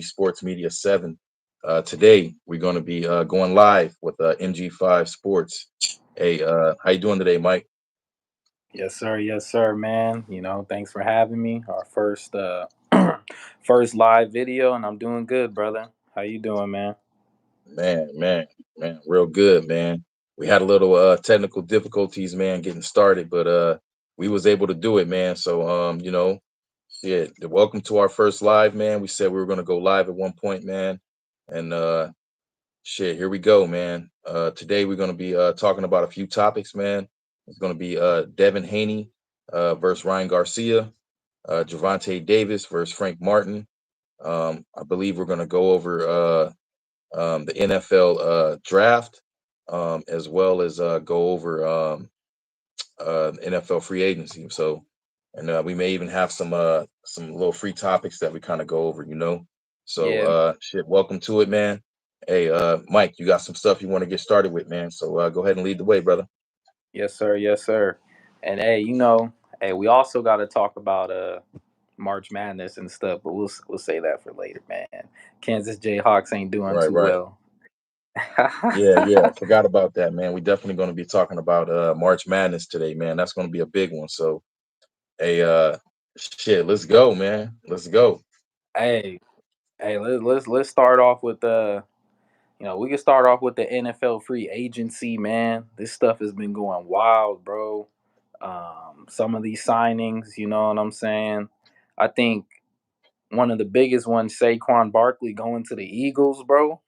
Sports Media 7. Today, we're going to be going live with MG5 Sports. Hey, how you doing today, Mike? Yes, sir, man. Thanks for having me. Our first first live video, and I'm doing good, brother. How you doing, man? Man, real good, man. We had a little technical difficulties, man, getting started, but we was able to do it, man. So, yeah, welcome to our first live, man. We said we were going to go live at one point, man, and shit, here we go, man. Today we're going to be talking about a few topics, man. It's going to be Devin Haney versus Ryan Garcia, Gervonta Davis versus Frank Martin. I believe we're going to go over the NFL draft, as well as go over NFL free agency. So, and we may even have some little free topics that we kind of go over. So, Yeah, shit, welcome to it, man. Hey, Mike, you got some stuff you want to get started with, man. So go ahead and lead the way, brother. yes, sir. And hey, hey, we also got to talk about March Madness and stuff, but we'll say that for later, man. Kansas Jayhawks ain't doing Right, too right. well. Yeah. Forgot about that, man. We definitely going to be talking about March Madness today, man. That's going to be a big one. So, hey, shit, let's go, man. Let's go. hey, let's start off with we can start off with the NFL free agency, man. This stuff has been going wild, bro. Some of these signings, you know what I'm saying? I think one of the biggest ones, Saquon Barkley going to the Eagles, bro.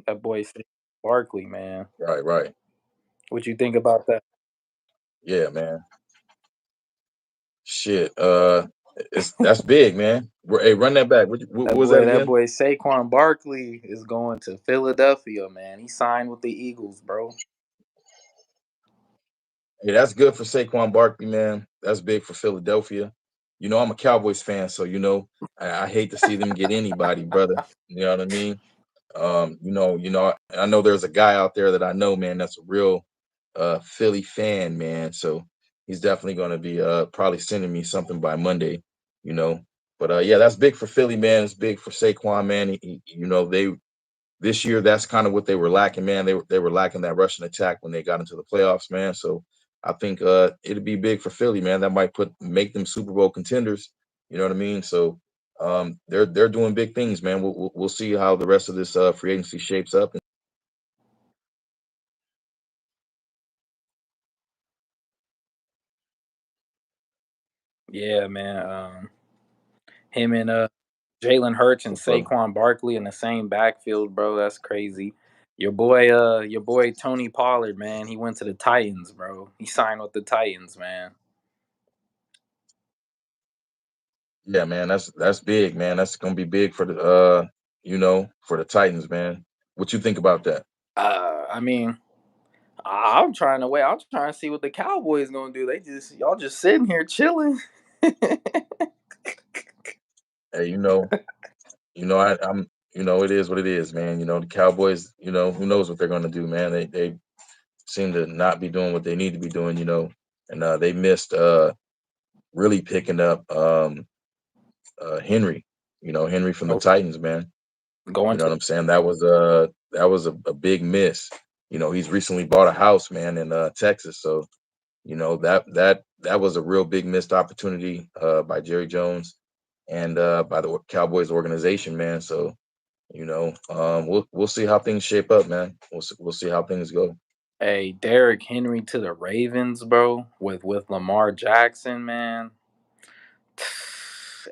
That boy Saquon Barkley, man. Right, right. What you think about that? Yeah, man. Shit, that's big, man. Hey, run that back. What was that That again? boy Saquon Barkley is going to Philadelphia, man. He signed with the Eagles, bro. Hey, that's good for Saquon Barkley, man. That's big for Philadelphia. I'm a Cowboys fan, so I hate to see them get anybody, brother. You know what I mean? I know there's a guy out there that I know, man, that's a real Philly fan, man. So he's definitely gonna be probably sending me something by Monday, you know. But yeah, that's big for Philly, man. It's big for Saquon, man. They this year that's kind of what they were lacking, man. They were lacking that rushing attack when they got into the playoffs, man. So I think it'd be big for Philly, man. That might make them Super Bowl contenders. You know what I mean? So they're doing big things, man. We'll see how the rest of this free agency shapes up. Yeah, man. Him and Jalen Hurts and Yes, brother. Saquon Barkley in the same backfield, bro. That's crazy. Your boy Tony Pollard, man. He went to the Titans, bro. He signed with the Titans, man. Yeah, man. That's big, man. That's gonna be big for the for the Titans, man. What you think about that? I mean, I'm trying to wait. I'm trying to see what the Cowboys gonna do. Y'all just sitting here chilling. Hey, it is what it is, man. The Cowboys, who knows what they're gonna do, man. They seem to not be doing what they need to be doing, and they missed really picking up Henry, Henry from the Oh, Titans, man. You going know to what I'm saying? That was a big miss. He's recently bought a house, man, in Texas, so that was a real big missed opportunity by Jerry Jones and by the Cowboys organization, man. So we'll see how things shape up, man. We'll see how things go. Hey, Derrick Henry to the Ravens, bro, with Lamar Jackson, man.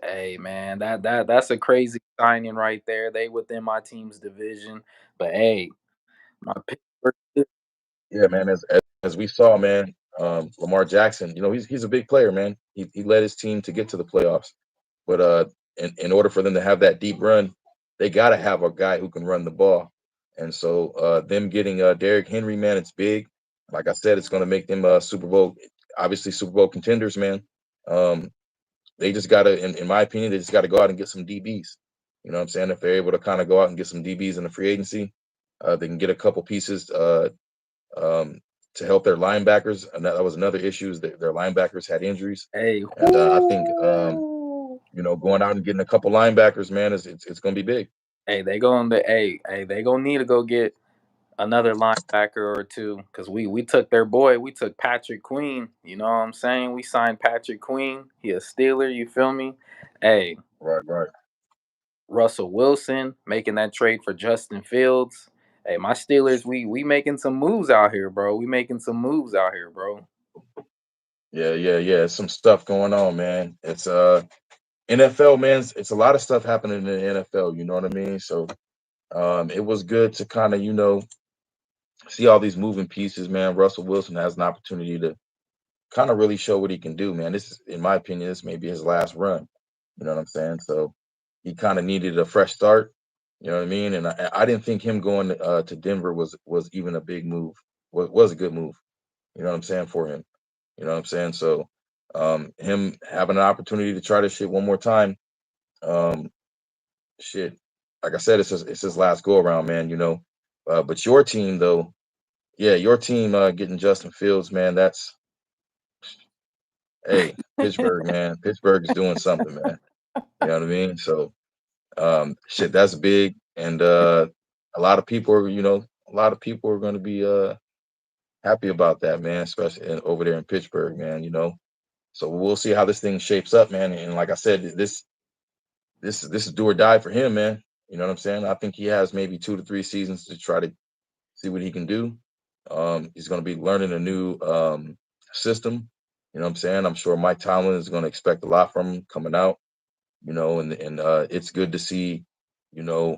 Hey, man, that's a crazy signing right there. They within my team's division, but hey, my Pittsburgh. Yeah, man. As we saw, man, Lamar Jackson, he's a big player, man. He led his team to get to the playoffs, but in order for them to have that deep run, they got to have a guy who can run the ball. And so them getting Derrick Henry, man, it's big. Like I said, it's going to make them obviously Super Bowl contenders, man. Um, they just got to, in my opinion, they just got to go out and get some DBs. You know what I'm saying? If they're able to kind of go out and get some DBs in the free agency, they can get a couple pieces um, to help their linebackers. And that was another issue is that their linebackers had injuries. Hey, And I think, whoo! going out and getting a couple linebackers, man, is it's gonna be big. They gonna need to go get another linebacker or two because we took their boy. We took Patrick Queen. You know what I'm saying? We signed Patrick Queen. He a Steeler. You feel me? Hey, Right, right. Russell Wilson making that trade for Justin Fields. Hey, my Steelers, we making some moves out here, bro. We making some moves out here, bro. Yeah, yeah, yeah. Some stuff going on, man. It's NFL, man. It's a lot of stuff happening in the NFL. You know what I mean? So it was good to kind of see all these moving pieces, man. Russell Wilson has an opportunity to kind of really show what he can do, man. This is, in my opinion, this may be his last run. You know what I'm saying? So he kind of needed a fresh start. You know what I mean? And I didn't think him going to Denver was even a big move. Was a good move. You know what I'm saying for him. You know what I'm saying? So him having an opportunity to try this shit one more time, um, shit. Like I said, it's his last go around, man. But your team though, yeah, your team getting Justin Fields, man. That's hey, Pittsburgh, man. Pittsburgh is doing something, man. You know what I mean? So, shit, that's big, and a lot of people are, a lot of people are going to be happy about that, man. Especially over there in Pittsburgh, man. So we'll see how this thing shapes up, man. And like I said, this is do or die for him, man. You know what I'm saying? I think he has maybe 2 to 3 seasons to try to see what he can do. He's going to be learning a new system. You know what I'm saying? I'm sure Mike Tomlin is going to expect a lot from him coming out. And it's good to see,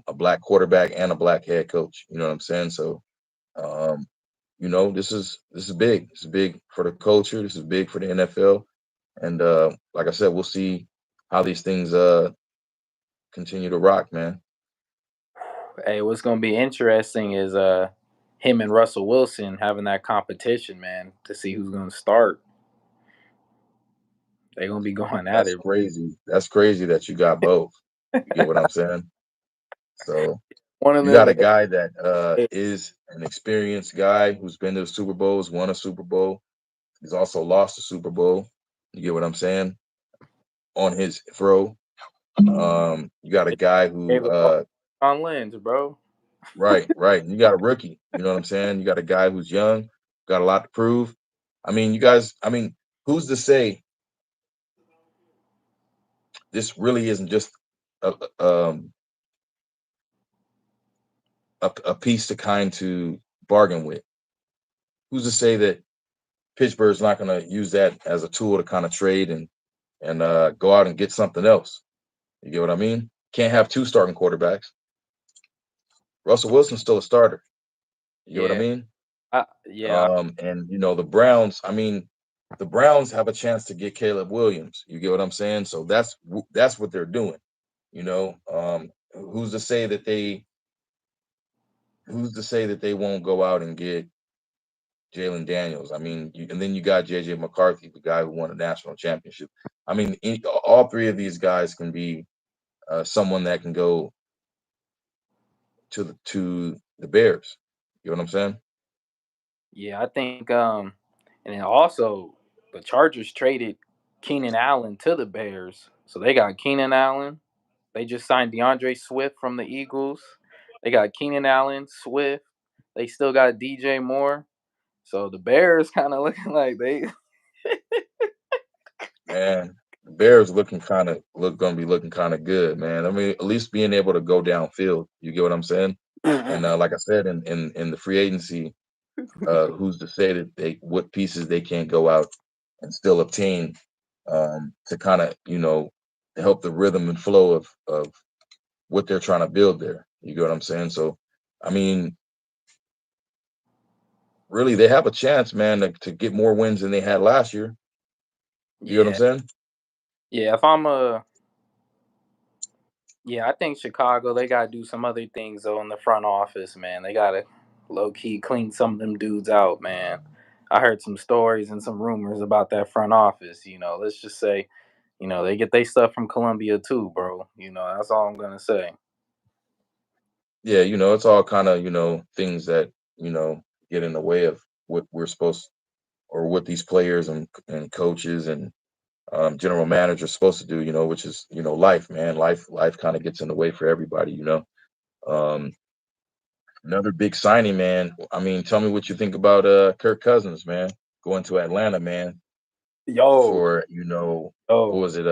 a black quarterback and a black head coach. You know what I'm saying? So, um, this is big. This is big for the culture. This is big for the NFL. And like I said, we'll see how these things continue to rock, man. Hey, what's gonna be interesting is him and Russell Wilson having that competition, man, to see who's gonna start. They gonna be going at That's it. crazy. That's crazy that you got both. You get what I'm saying? So One of you got them, a guy that is an experienced guy who's been to the Super Bowls, won a Super Bowl. He's also lost a Super Bowl. You get what I'm saying? On his throw. You got a guy who gave the ball on Lynch, bro. right, right. You got a rookie. You know what I'm saying? You got a guy who's young, got a lot to prove. I mean, you guys, who's to say this really isn't just a a piece to kind to bargain with? Who's to say that Pittsburgh's not going to use that as a tool to kind of trade and go out and get something else? You get what I mean? Can't have two starting quarterbacks. Russell Wilson's still a starter. You get what I Yeah, mean? yeah, And the Browns. The Browns have a chance to get Caleb Williams. You get what I'm saying? So that's what they're doing. Who's to say that they won't go out and get Jalen Daniels? And then you got JJ McCarthy, the guy who won a national championship. All three of these guys can be someone that can go to the Bears. You know what I'm saying? yeah. I think, and then also the Chargers traded Keenan Allen to the Bears, so they got Keenan Allen. They just signed DeAndre Swift from the Eagles. They got Keenan Allen, Swift. They still got DJ Moore. So the Bears kind of looking like they. Man, the Bears gonna be looking kind of good, man. At least being able to go downfield. You get what I'm saying? And like I said, in the free agency, who's to say that what pieces they can't go out and still obtain to kind of help the rhythm and flow of what they're trying to build there. You get what I'm saying? So, I mean, really, they have a chance, man, to get more wins than they had last year. You get what I'm Yeah, saying? yeah. If I'm a Yeah, I think Chicago, they gotta do some other things though in the front office, man. They gotta low key clean some of them dudes out, man. I heard some stories and some rumors about that front office. Let's just say, they get their stuff from Columbia too, bro. That's all I'm gonna say. Yeah, it's all kind of things that get in the way of what we're supposed or what these players and coaches and general manager is supposed to do, which is, life, man. Life kind of gets in the way for everybody. Um, Another big signing, man. I mean, tell me what you think about Kirk Cousins, man, going to Atlanta, man, Yo, for what yo, was it,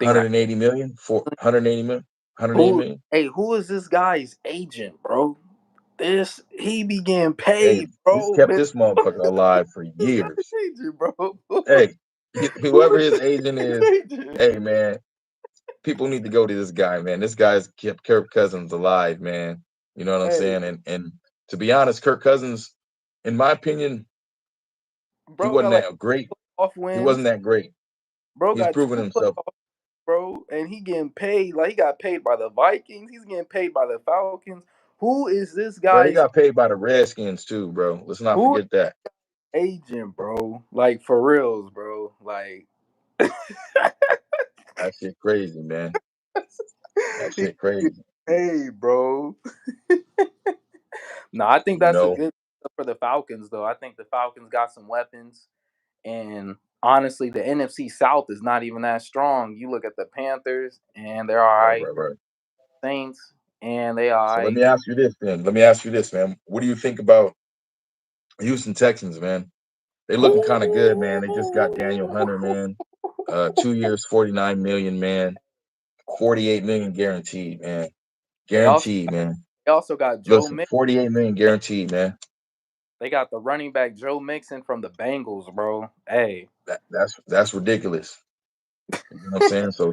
think that 180 million for 180 million, 180 who? million. Hey, who is this guy's agent, bro? This he be getting Hey, paid, he's bro. kept this motherfucker alive for years. Agent, bro. Hey, whoever his agent is, Agent. hey man, people need to go to this guy, man. This guy's kept Kirk Cousins alive, man. You know what I'm Hey, saying? And to be honest, Kirk Cousins, in my opinion, he bro wasn't got like that great. off He wasn't wins. that great. Bro He's got proven two himself, playoffs, bro, and he getting paid like he got paid by the Vikings. He's getting paid by the Falcons. Who is this bro. He guy's got paid by the Redskins too, bro. Let's not who forget that. agent, bro? Like for reals, bro. Like That shit crazy, man. That he shit get crazy. paid, bro. No, I think You that's a know, good for the Falcons, though. I think the Falcons got some weapons, and honestly, the NFC South is not even that strong. You look at the Panthers, and they're all right, right. right, right. Saints, and they all So let right. me ask you this then. Let me ask you this, man. What do you think about Houston Texans, man? They looking kind of good, man. They just got Daniel Hunter, man. 2 years, 49 million, man. 48 million guaranteed, man. They also Guaranteed, man. they also got Joe Listen, Mix. 48 million guaranteed, man. They got the running back Joe Mixon from the Bengals, bro. Hey, That's ridiculous. You know what I'm saying? So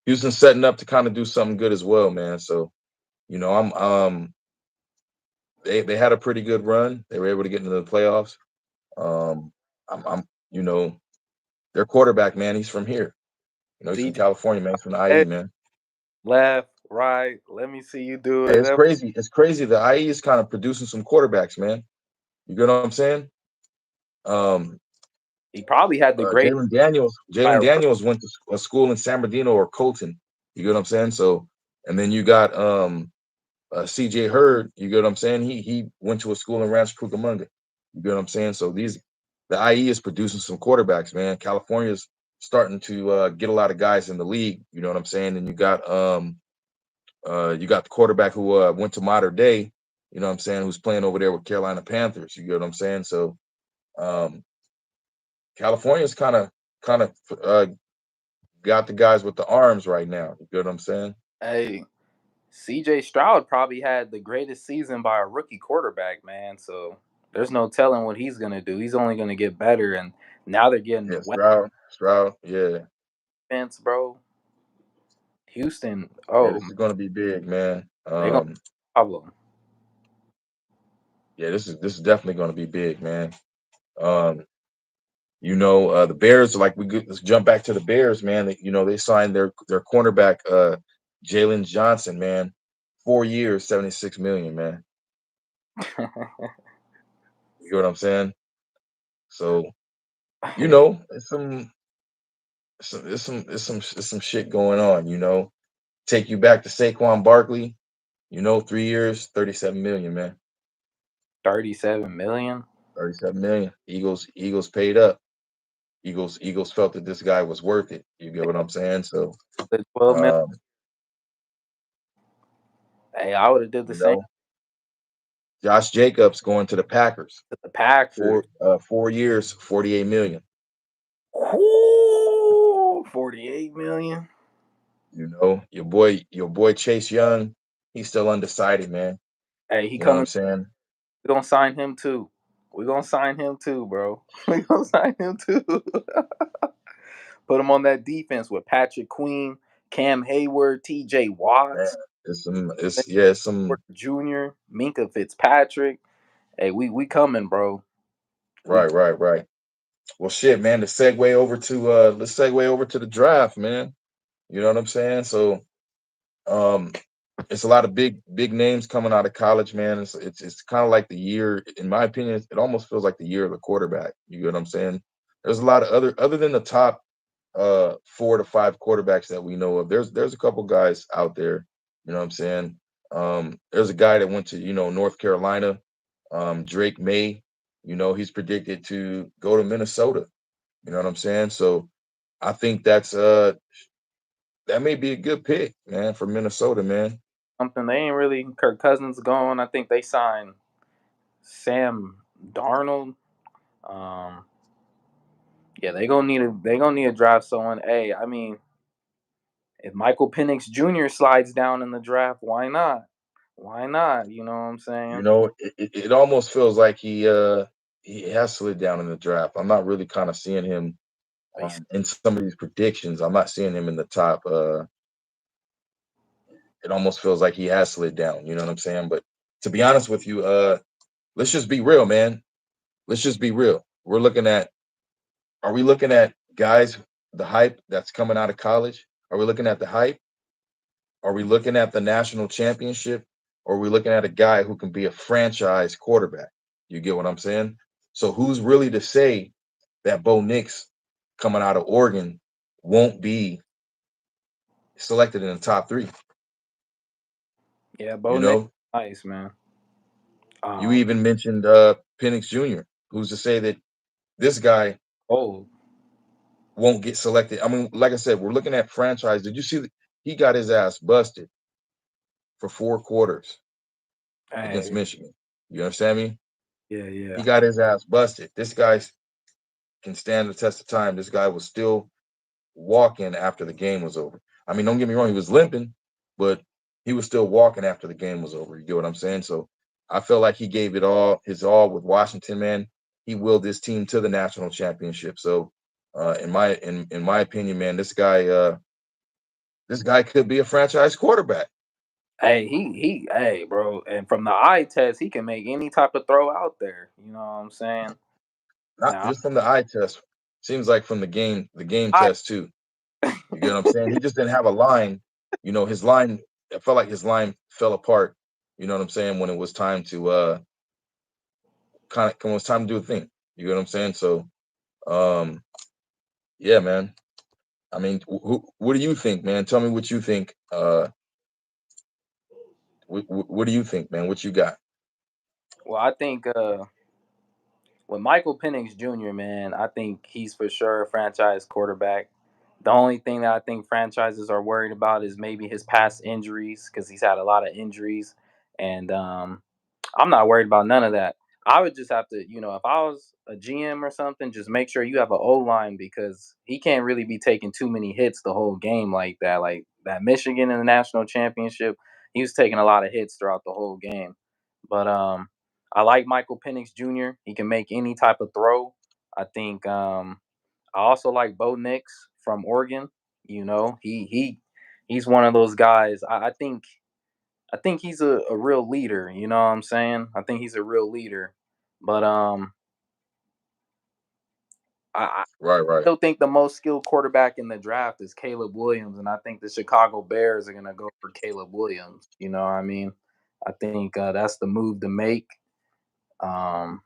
Houston's setting up to kind of do something good as well, man. So, I'm they had a pretty good run. They were able to get into the playoffs. Um, I'm you know, their quarterback, man, he's from here. He's from CJ, California, man. He's from the IE, man. left, right. Let me see you do Hey, it. it's crazy. It's crazy. The IE is kind of producing some quarterbacks, man. You get what I'm saying? Um, He probably had the great Jalen Daniels. by Jalen a rookie. Daniels went to a school in San Bernardino or Colton. You get what I'm saying? So, and then you got CJ Hurd. You get what I'm saying? He went to a school in Rancho Cucamonga. You get what I'm saying? So the IE is producing some quarterbacks, man. California's starting to get a lot of guys in the league. You know what I'm saying? And you got the quarterback who went to Modern Day. You know what I'm saying? Who's playing over there with Carolina Panthers. You get what I'm saying? So um, California's kind of got the guys with the arms right now. You get what I'm saying? Hey, CJ Stroud probably had the greatest season by a rookie quarterback, man. So there's no telling what he's gonna do. He's only gonna get better, and now they're Yeah, getting Stroud. Yeah, weapons, bro. Houston, yeah. oh, This is gonna be big, man. they're gonna problem. Yeah, this is definitely gonna be big, man. Um, the Bears. Let's jump back to the Bears, man. They signed their cornerback, Jalen Johnson, man. 4 years, 76 million, man. You get what I'm saying? So Hey, it's some shit going on. Take you back to Saquon Barkley. 3 years, 37 million, man. 37 million. 37 million. Eagles paid up. Eagles felt that this guy was worth it. You get what I'm saying? So, The 12 million. um, Hey, I would have did the you same know, Josh Jacobs going to the Packers. to the Packers. 4 years, 48 million. Ooh, 48 million. Your boy Chase Young, he's still undecided, man. Hey, he You know what I'm coming. saying? We're gonna sign him too. We're gonna sign him too, bro. We're gonna sign him too. Put him on that defense with Patrick Queen, Cam Hayward, TJ Man, Watts, it's some Jr., Minka Fitzpatrick. Hey, we coming, bro. We right, right, right. Well, shit, man. Let's segue over to the draft, man. You know what I'm saying? So, um, it's a lot of big names coming out of college, man. It's kind of like the year, in my opinion. It almost feels like the year of the quarterback. You get what I'm saying? There's a lot of other than the top 4 to 5 quarterbacks that we know of. There's a couple guys out there. You know what I'm saying? There's a guy that went to North Carolina, Drake May. He's predicted to go to Minnesota. You know what I'm saying? So I think that may be a good pick, man, for Minnesota, man. Something they ain't really Kirk Cousins gone. I think they signed Sam Darnold. Um, yeah, they gonna need to draft someone. Hey, I mean, if Michael Penix Jr. slides down in the draft, why not? Why not? You know what I'm saying? It almost feels like he has slid down in the draft. I'm not really kind of seeing him They in some of these predictions. I'm not seeing him in the top. It almost feels like he has slid down. You know what I'm saying? But to be honest with you, let's just be real, man. Let's just be real. Are we looking at guys, the hype that's coming out of college? Are we looking at the hype? Are we looking at the national championship? Or are we looking at a guy who can be a franchise quarterback? You get what I'm saying? So who's really to say that Bo Nix coming out of Oregon won't be selected in the top three? Yeah, Bo You Nix, know, nice man. you Um, even mentioned Penix Jr. Who's to say that this guy oh, won't get selected? I mean, like I said, we're looking at franchise. Did you see that he got his ass busted for 4 quarters against hey, Michigan? You understand me? yeah, He yeah. got his ass busted. This guy can stand the test of time. This guy was still walking after the game was over. I mean, don't get me wrong, he was limping, but he was still walking after the game was over. You get what I'm saying? So I felt like he gave it all, his all with Washington, man. He willed this team to the national championship. So in my opinion, man, this guy could be a franchise quarterback. Hey, hey, bro, and from the eye test, he can make any type of throw out there. You know what I'm saying? Not Now, just from the eye test. Seems like from the game I, test too. You get what I'm saying? He just didn't have a line. His line, I felt like his line fell apart. You know what I'm saying? When it was time to kind of when it was time to do a thing. You get what I'm saying? So um yeah, man. I mean, what do you think, man? Tell me what you think. What do you think, man? What you got? well, I think with Michael Penix Jr., man, I think he's for sure a franchise quarterback. The only thing that I think franchises are worried about is maybe his past injuries because he's had a lot of injuries, and I'm not worried about none of that. I would just have to, if I was a GM or something, just make sure you have an O line because he can't really be taking too many hits the whole game like that. Like that Michigan in the national championship, he was taking a lot of hits throughout the whole game. But I like Michael Penix Jr. He can make any type of throw. I think I also like Bo Nix from Oregon. He's one of those guys. I think he's a real leader. You know what I'm saying? I think he's a real leader. But I Right, right, still think the most skilled quarterback in the draft is Caleb Williams, and I think the Chicago Bears are gonna go for Caleb Williams. You know what I mean? I think that's the move to make. Um,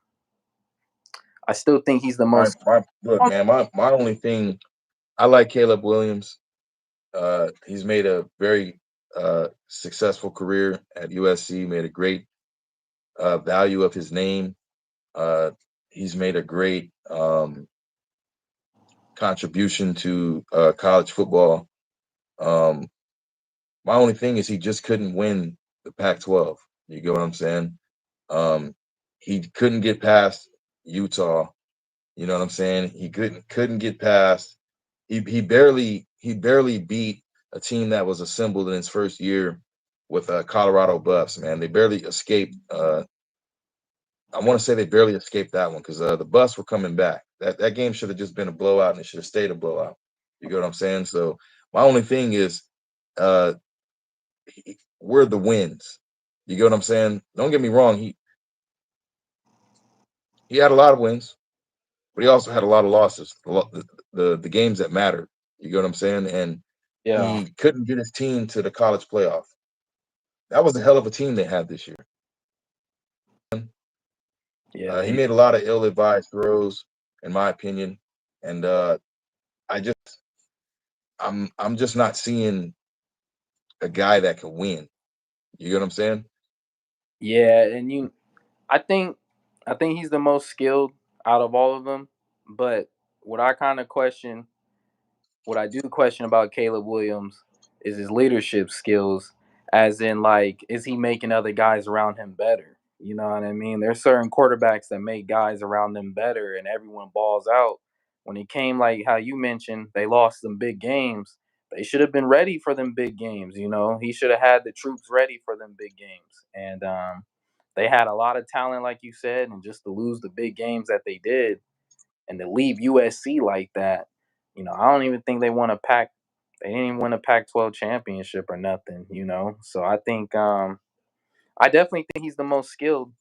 I still think he's the my most. my look, man. My only thing, I like Caleb Williams. He's made a very successful career at USC. Made a great value of his name. Uh, he's made a great contribution to college football. Um, my only thing is he just couldn't win the Pac-12. You get what I'm saying? Um, he couldn't get past Utah. You know what I'm saying? He couldn't get past. He barely beat a team that was assembled in his first year with Colorado Buffs. Man, they barely escaped. I want to say they barely escaped that one because the Buffs were coming back. That game should have just been a blowout and it should have stayed a blowout. You get what I'm saying? So my only thing is, uh, where are the wins? You get what I'm saying? Don't get me wrong. He had a lot of wins, but he also had a lot of losses. The games that mattered. You get what I'm saying? And Yeah, he couldn't get his team to the college playoff. That was a hell of a team they had this year. yeah, He they made a lot of ill-advised throws, in my opinion, and I just I'm just not seeing a guy that can win. You get what I'm saying? yeah, and I think I think he's the most skilled out of all of them. But what I kind of question, what I do question about Caleb Williams is his leadership skills, as in like, is he making other guys around him better? You know what I mean? There's certain quarterbacks that make guys around them better, and everyone balls out. When it came, like how you mentioned, they lost some big games. They should have been ready for them big games. You know, he should have had the troops ready for them big games, and they had a lot of talent, like you said, and just to lose the big games that they did, and to leave USC like that, you know, I don't even think they won a pack. They didn't even win a Pac-12 championship or nothing, you know. So I think I definitely think he's the most skilled.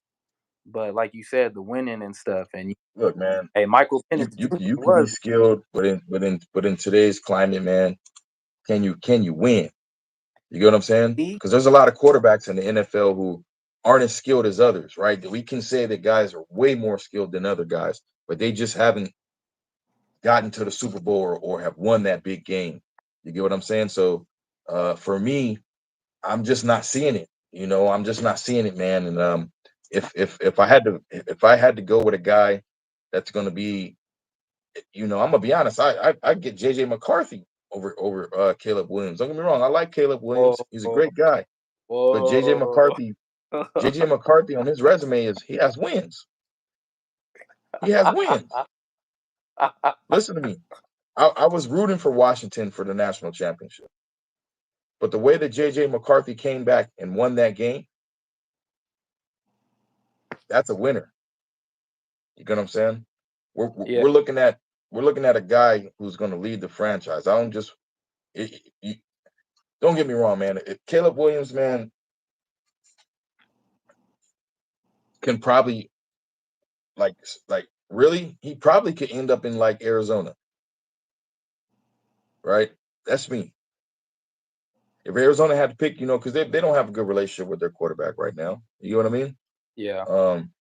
But like you said, the winning and stuff, and Look, man, hey, Michael you Penix you Jr. you can be was skilled, but in today's climate, man, can you win? You get what I'm saying? he, Because there's a lot of quarterbacks in the NFL who aren't as skilled as others, right? We can say that guys are way more skilled than other guys, but they just haven't gotten to the Super Bowl or have won that big game. You get what I'm saying? So for me, I'm just not seeing it. I'm just not seeing it, man. And if I had to go with a guy that's going to be, I'm gonna be honest. I get JJ McCarthy over Caleb Williams. Don't get me wrong. I like Caleb whoa, Williams. He's a great guy. But JJ whoa. McCarthy, JJ McCarthy on his resume is he has wins. He has wins. Listen to me. I was rooting for Washington for the national championship. But the way that JJ McCarthy came back and won that game, that's a winner. You get what I'm saying? We're Yeah, we're looking at we're looking at a guy who's going to lead the franchise. I don't just don't get me wrong, man. Caleb Williams, man, can probably like really he probably could end up in like Arizona, right? That's me. If Arizona had to pick, because they don't have a good relationship with their quarterback right now. You know what I mean? yeah. Um,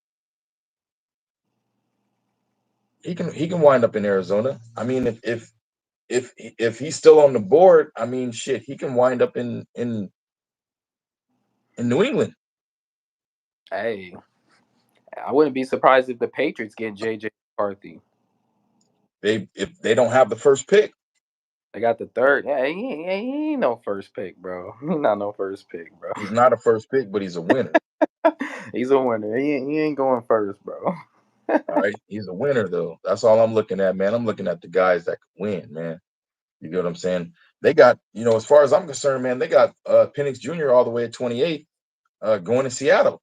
he can wind up in Arizona. I mean, if he's still on the board, I mean, shit, he can wind up in New England. Hey, I wouldn't be surprised if the Patriots get JJ McCarthy. If they don't have the first pick, They got the third. Yeah, he ain't no first pick, bro. He not no first pick, bro. he's not a first pick, but he's a winner. He's a winner. He ain't going first, bro. All right, he's a winner though. That's all I'm looking at, man. I'm looking at the guys that can win, man. You get what I'm saying? They got, as far as I'm concerned, man, they got Penix Jr. all the way at 28, going to Seattle.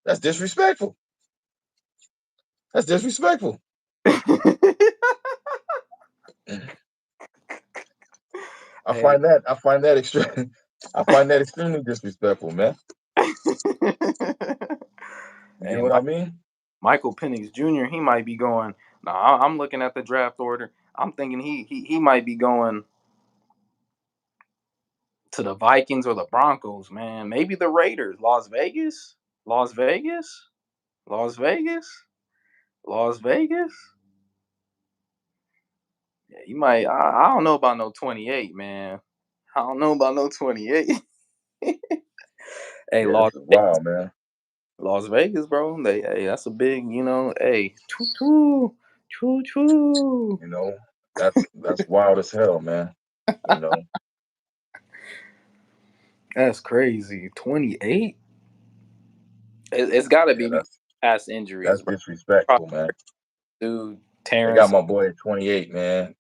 That's disrespectful. That's disrespectful. I Hey, find that I find that extreme. I find that extremely disrespectful, man. You hey, know what I mean? Michael Penix Jr. He might be going. No, I'm looking at the draft order. I'm thinking he might be going to the Vikings or the Broncos, man. Maybe the Raiders. Las Vegas, Las Vegas, Las Vegas, Las Vegas. Yeah, you might. I don't know about no 28, man. I don't know about no 28. Hey, Yeah, this is wild, man. Las Vegas, bro. Hey, that's a big, hey, choo choo, choo choo. You know, that's wild as hell, man. You know, That's crazy. 28. It's got to yeah, be because that's of past injuries, that's bro. Probably disrespectful, man. dude, They got Terrence. my boy at 28, man.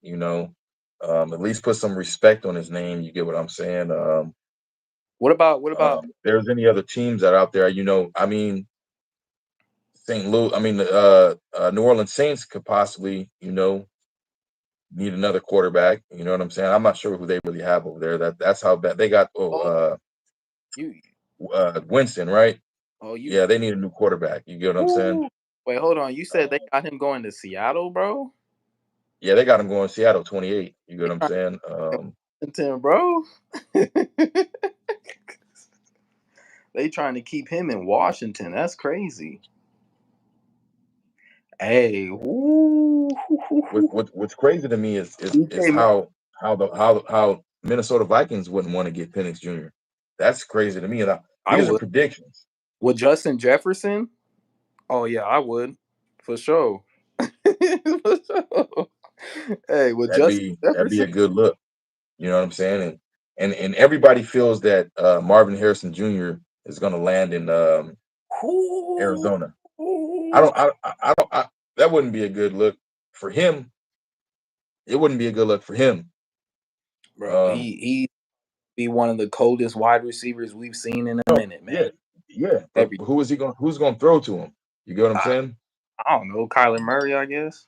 At least put some respect on his name. You get what I'm saying? What about? If there's any other teams that are out there, I mean, St. Louis, I mean, New Orleans Saints could possibly, need another quarterback. You know what I'm saying? I'm not sure who they really have over there. That's how bad they got. Oh, you. Winston, right? Oh, you. Yeah, they need a new quarterback. You get what I'm saying? Ooh. Wait, hold on. You said they Uh, got him going to Seattle, bro. yeah, they got him going Seattle 28. You get They what I'm trying saying? to Washington, bro. They trying to keep him in Washington. That's crazy. Hey, ooh. What's crazy to me is DK how Minnesota Vikings wouldn't want to get Penix Jr. That's crazy to me. And I these are would. predictions. With Justin Jefferson? Oh yeah, I would. For sure. For sure. Hey, with Justin That'd be a Jefferson. good look. You know what I'm saying? And everybody feels that Marvin Harrison Jr. is going to land in Ooh, Arizona. I don't. That wouldn't be a good look for him. It wouldn't be a good look for him. bro, Um, he be one of the coldest wide receivers we've seen in a no, minute, man. yeah, yeah. But Every who is he going? Who's going to throw to him? You get what I'm I, saying? I don't know, Kyler Murray, I guess.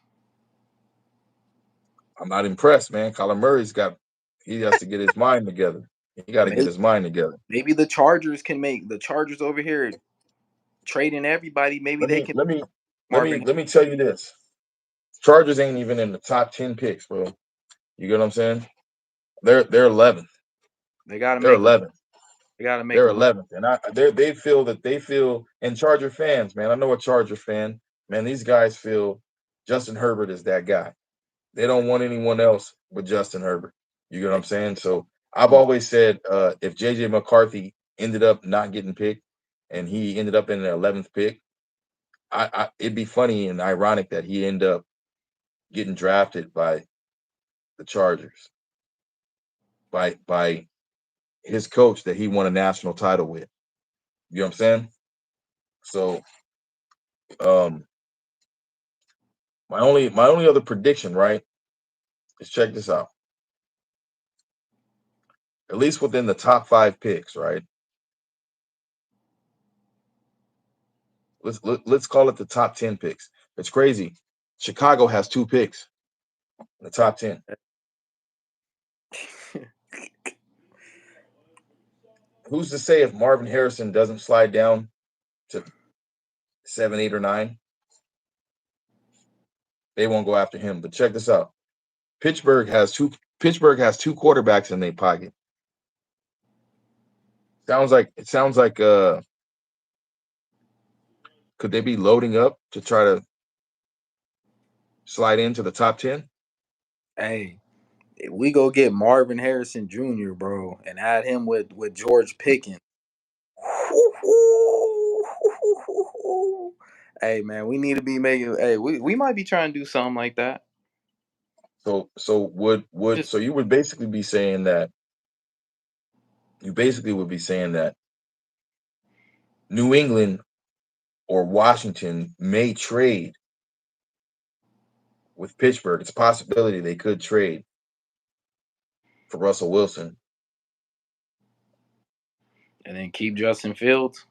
I'm not impressed, man. Kyler Murray's got. He has to get his mind together. He got to get Maybe, his mind together. maybe the Chargers can make the Chargers over here trading everybody. Maybe Let they me can let me let me Marvin. let me tell you this. Chargers ain't even in the top 10 picks, bro. You get what I'm saying? They're 11th. They got to They're make a. 11th. They got to make They're a run. 11th, and they feel, and Charger fans, man. I know a Charger fan, man. These guys feel Justin Herbert is that guy. They don't want anyone else but Justin Herbert. You get what I'm saying? So I've always said, if JJ McCarthy ended up not getting picked, and he ended up in the 11th pick, it'd be funny and ironic that he ended up getting drafted by the Chargers, by his coach that he won a national title with. You know what I'm saying? So um my only other prediction, right, is check this out. At least within the top 5 picks, right? Let's call it the top 10 picks. It's crazy. Chicago has 2 picks in the top 10. Who's to say if Marvin Harrison doesn't slide down to 7, 8, or 9, they won't go after him. But check this out. Pittsburgh has two quarterbacks in their pocket. It sounds like could they be loading up to try to slide into the top 10? Hey, if we go get Marvin Harrison Jr., bro, and add him with George Pickens. Hey man, we need to be making. Hey, we might be trying to do something like that. So would Just so you would basically be saying that New England or Washington may trade with Pittsburgh. It's a possibility they could trade for Russell Wilson. and then keep Justin Fields.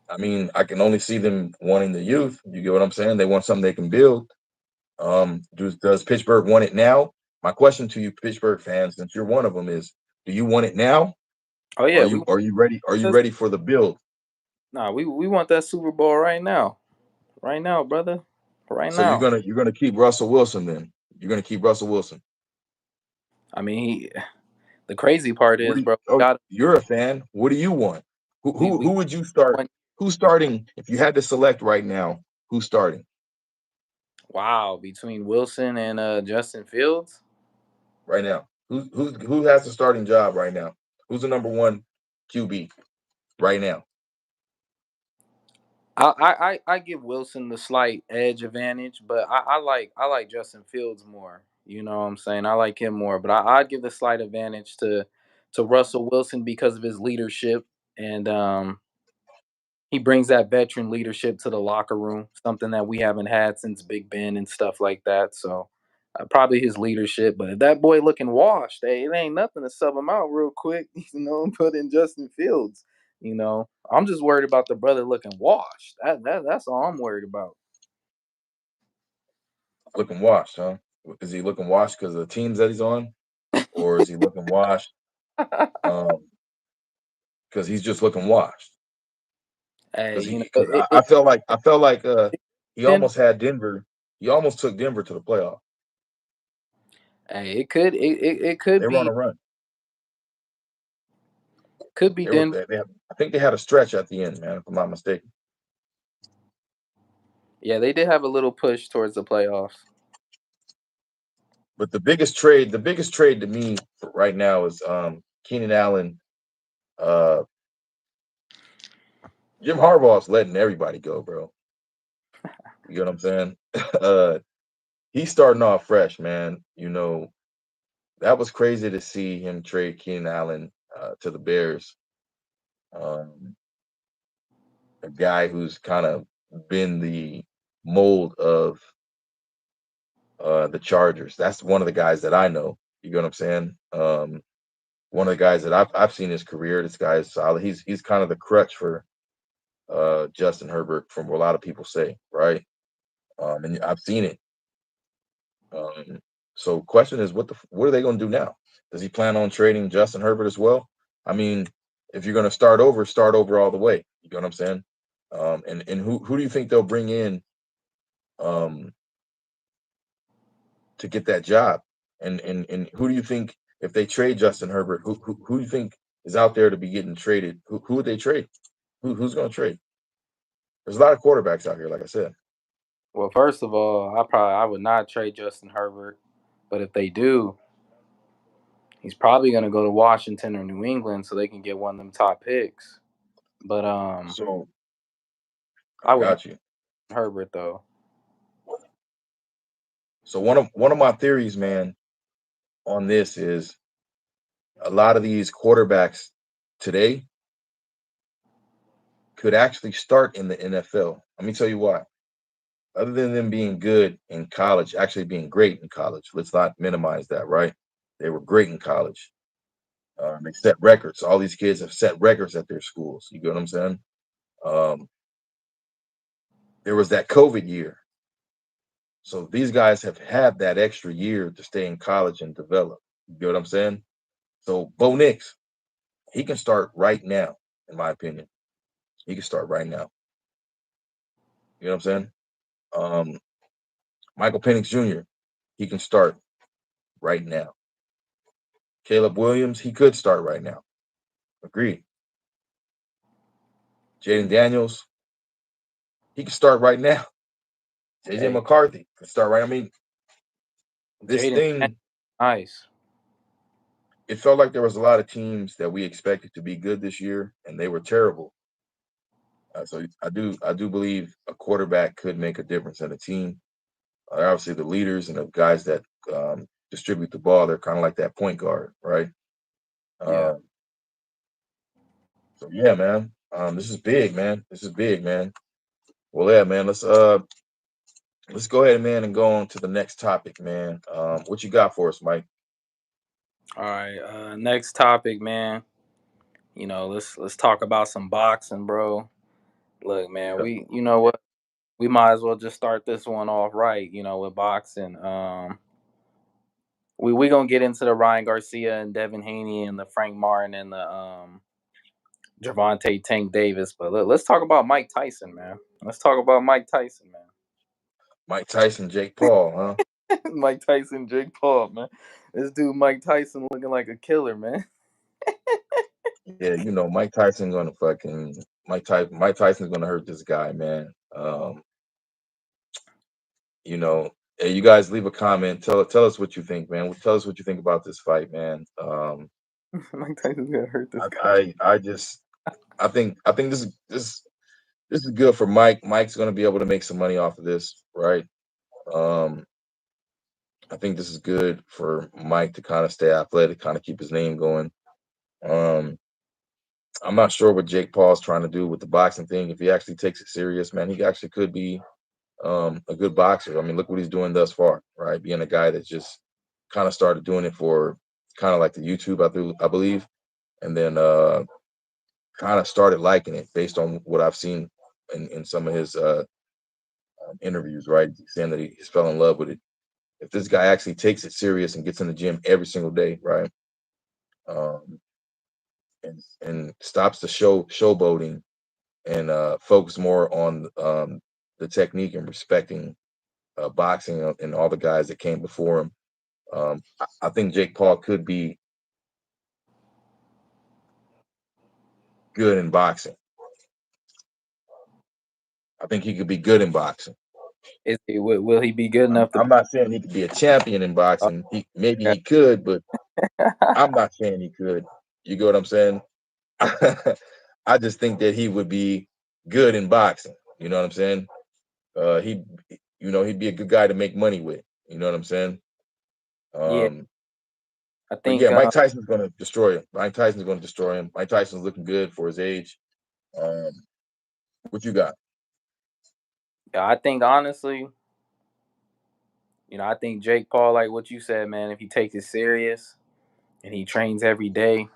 I mean, I can only see them wanting the youth. You get what I'm saying? They want something they can build. Does Pittsburgh want it now? My question to you, Pittsburgh fans, since you're one of them, is: do you want it now? Oh Are yeah, we you are you ready? Are you that's, ready for the build? nah, we want that Super Bowl right now, brother, right So you're now. gonna you're gonna keep Russell Wilson then? You're gonna keep Russell Wilson. I mean, the crazy part What is, do you, bro, oh, you're a fan. What do you want? Who we who we who would you start? want Who's starting if you had to select right now? Who's starting wow between Wilson and Justin Fields. right now? Who has the starting job right now? Who's the number one QB right now? I give Wilson the slight edge advantage, but I like Justin Fields more. You know what I'm saying? I like him more, but I'd give the slight advantage to Russell Wilson because of his leadership and he brings that veteran leadership to the locker room, something that we haven't had since Big Ben and stuff like that. So probably his leadership. But if that boy looking washed, hey, it ain't nothing to sub him out real quick, and put in Justin Fields. I'm just worried about the brother looking washed. That's all I'm worried about. Looking washed, huh? Is he looking washed because of the teams that he's on, or is he looking washed um, because he's just looking washed? Hey, Because I felt like he Denver. almost had Denver. He almost took Denver to the playoff. Hey, it They were on a run. could be They were. Denver. I think they had a stretch at the end, man. If I'm not mistaken. Yeah, they did have a little push towards the playoffs. But the biggest trade to me right now is Keenan Allen. Uh, Jim Harbaugh's letting everybody go, bro. You know what I'm saying? uh, he's starting off fresh, man. That was crazy to see him trade Keenan Allen to the Bears. Um, a guy who's kind of been the mold of the Chargers. That's one of the guys that I know. You know what I'm saying? One of the guys that I've seen his career. This guy is solid. He's kind of the crutch for Justin Herbert, from what a lot of people say, right? And I've seen it. Um, so, question is, what are they going to do now? Does he plan on trading Justin Herbert as well? I mean, if you're going to start over all the way. You know what I'm saying? And who do you think they'll bring in um, to get that job? And who do you think, if they trade Justin Herbert, who do you think is out there to be getting traded? Who would they trade? Who's going to trade? There's a lot of quarterbacks out here, like I said. Well, first of all, I would not trade Justin Herbert, but if they do, he's probably gonna go to Washington or New England so they can get one of them top picks. But So I I would not got you. trade Herbert though. So one of my theories, man, on this is a lot of these quarterbacks today could actually start in the NFL. Let me tell you why. Other than them being good in college, actually being great in college, let's not minimize that, right? They were great in college. They set records. All these kids have set records at their schools. You get what I'm saying? Um, there was that COVID year. So these guys have had that extra year to stay in college and develop. You get what I'm saying? So Bo Nix, he can start right now, in my opinion. He can start right now. You know what I'm saying? Um, Michael Penix Jr., he can start right now. Caleb Williams, he could start right now. Agreed. Jaden Daniels, he can start right now. JJ Hey, McCarthy can start right. I mean, this Jaden, thing, nice. it felt like there was a lot of teams that we expected to be good this year, and they were terrible. So I do believe a quarterback could make a difference in a team. Obviously, the leaders and the guys that distribute the ball, they're kind of like that point guard, right? Yeah. Um, so yeah, man, this is big, man. This is big, man. Well, yeah, man. Let's go ahead, man, and go on to the next topic, man. What you got for us, Mike? All right. Next topic, man. Let's talk about some boxing, bro. Look, man, Yeah, you know what? We might as well just start this one off right. With boxing. We gonna get into the Ryan Garcia and Devin Haney and the Frank Martin and the Gervonta Tank Davis. But let's talk about Mike Tyson, man. Let's talk about Mike Tyson, man. Mike Tyson, Jake Paul, huh? Mike Tyson, Jake Paul, man. This dude, Mike Tyson, looking like a killer, man. Yeah, Mike Tyson's gonna hurt this guy, man. You know, hey, you guys leave a comment. Tell us what you think, man. Tell us what you think about this fight, man. Mike Tyson's gonna hurt this I guy. I just I think this is good for Mike. Mike's gonna be able to make some money off of this, right? Um, I think this is good for Mike to kind of stay athletic, kind of keep his name going. Um, I'm not sure what Jake Paul's trying to do with the boxing thing. If he actually takes it serious, man, he actually could be a good boxer. I mean, look what he's doing thus far, right? Being a guy that's just kind of started doing it for kind of like the YouTube, I believe, and then kind of started liking it based on what I've seen in some of his interviews, right? Saying that he fell in love with it. If this guy actually takes it serious and gets in the gym every single day, right? Um, and stops the showboating and focus more on the technique and respecting boxing and all the guys that came before him. I think Jake Paul could be good in boxing. I think he could be good in boxing. Will he be good I'm, enough to? I'm not saying he could be a champion in boxing. Maybe he could, but I'm not saying he could. You get what I'm saying? I just think that he would be good in boxing. You know what I'm saying? He, he'd be a good guy to make money with. You know what I'm saying? Yeah, Um, I but think yeah, Mike Tyson's going to destroy him. Mike Tyson's going to destroy him. Mike Tyson's looking good for his age. Um, what you got? I think honestly, I think Jake Paul, like what you said, man, if he takes it serious and he trains every day,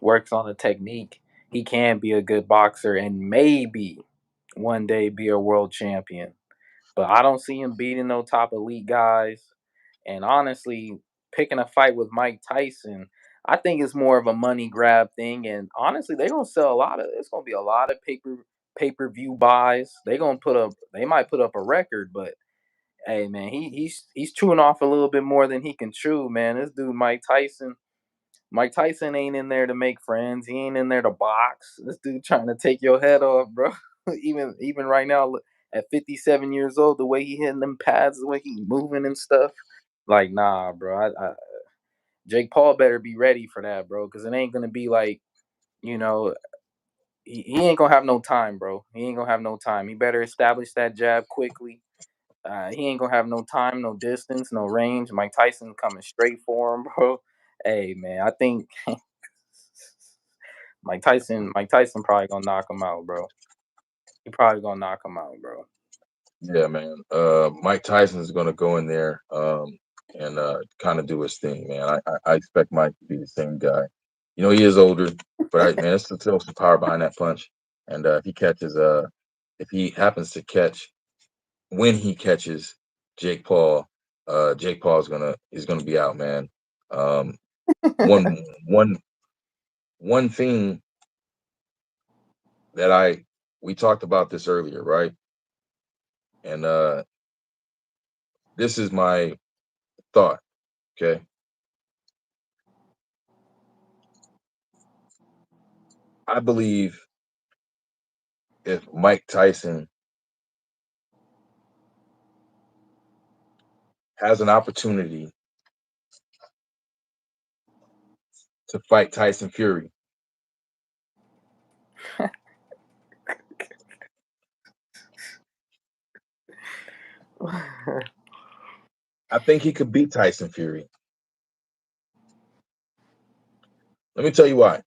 works on the technique, he can be a good boxer and maybe one day be a world champion. But I don't see him beating no top elite guys. And honestly, picking a fight with Mike Tyson, I think it's more of a money grab thing. And honestly, they're gonna sell a lot of. It's gonna be a lot of pay per view buys. They might put up a record, but hey, man, he's chewing off a little bit more than he can chew, man. This dude, Mike Tyson ain't in there to make friends. He ain't in there to box. This dude trying to take your head off, bro. Even right now, at 57 years old, the way he hitting them pads, the way he moving and stuff, like nah, bro. Jake Paul better be ready for that, bro, because it ain't gonna be like you know he ain't gonna have no time, bro. He ain't gonna have no time. He better establish that jab quickly. He ain't gonna have no time, no distance, no range. Mike Tyson coming straight for him, bro. Hey, man, I think Mike Tyson probably gonna knock him out, bro. He probably gonna knock him out, bro. Yeah, man. Mike Tyson's going to go in there and kind of do his thing, man. I expect Mike to be the same guy. He is older, but man, it's still some power behind that punch. And if he happens to catch, when he catches Jake Paul, Jake Paul is gonna be out, man. Um, one one one thing that we talked about this earlier, right? And this is my thought. Okay, I believe if Mike Tyson has an opportunity to fight Tyson Fury, I think he could beat Tyson Fury. Let me tell you why.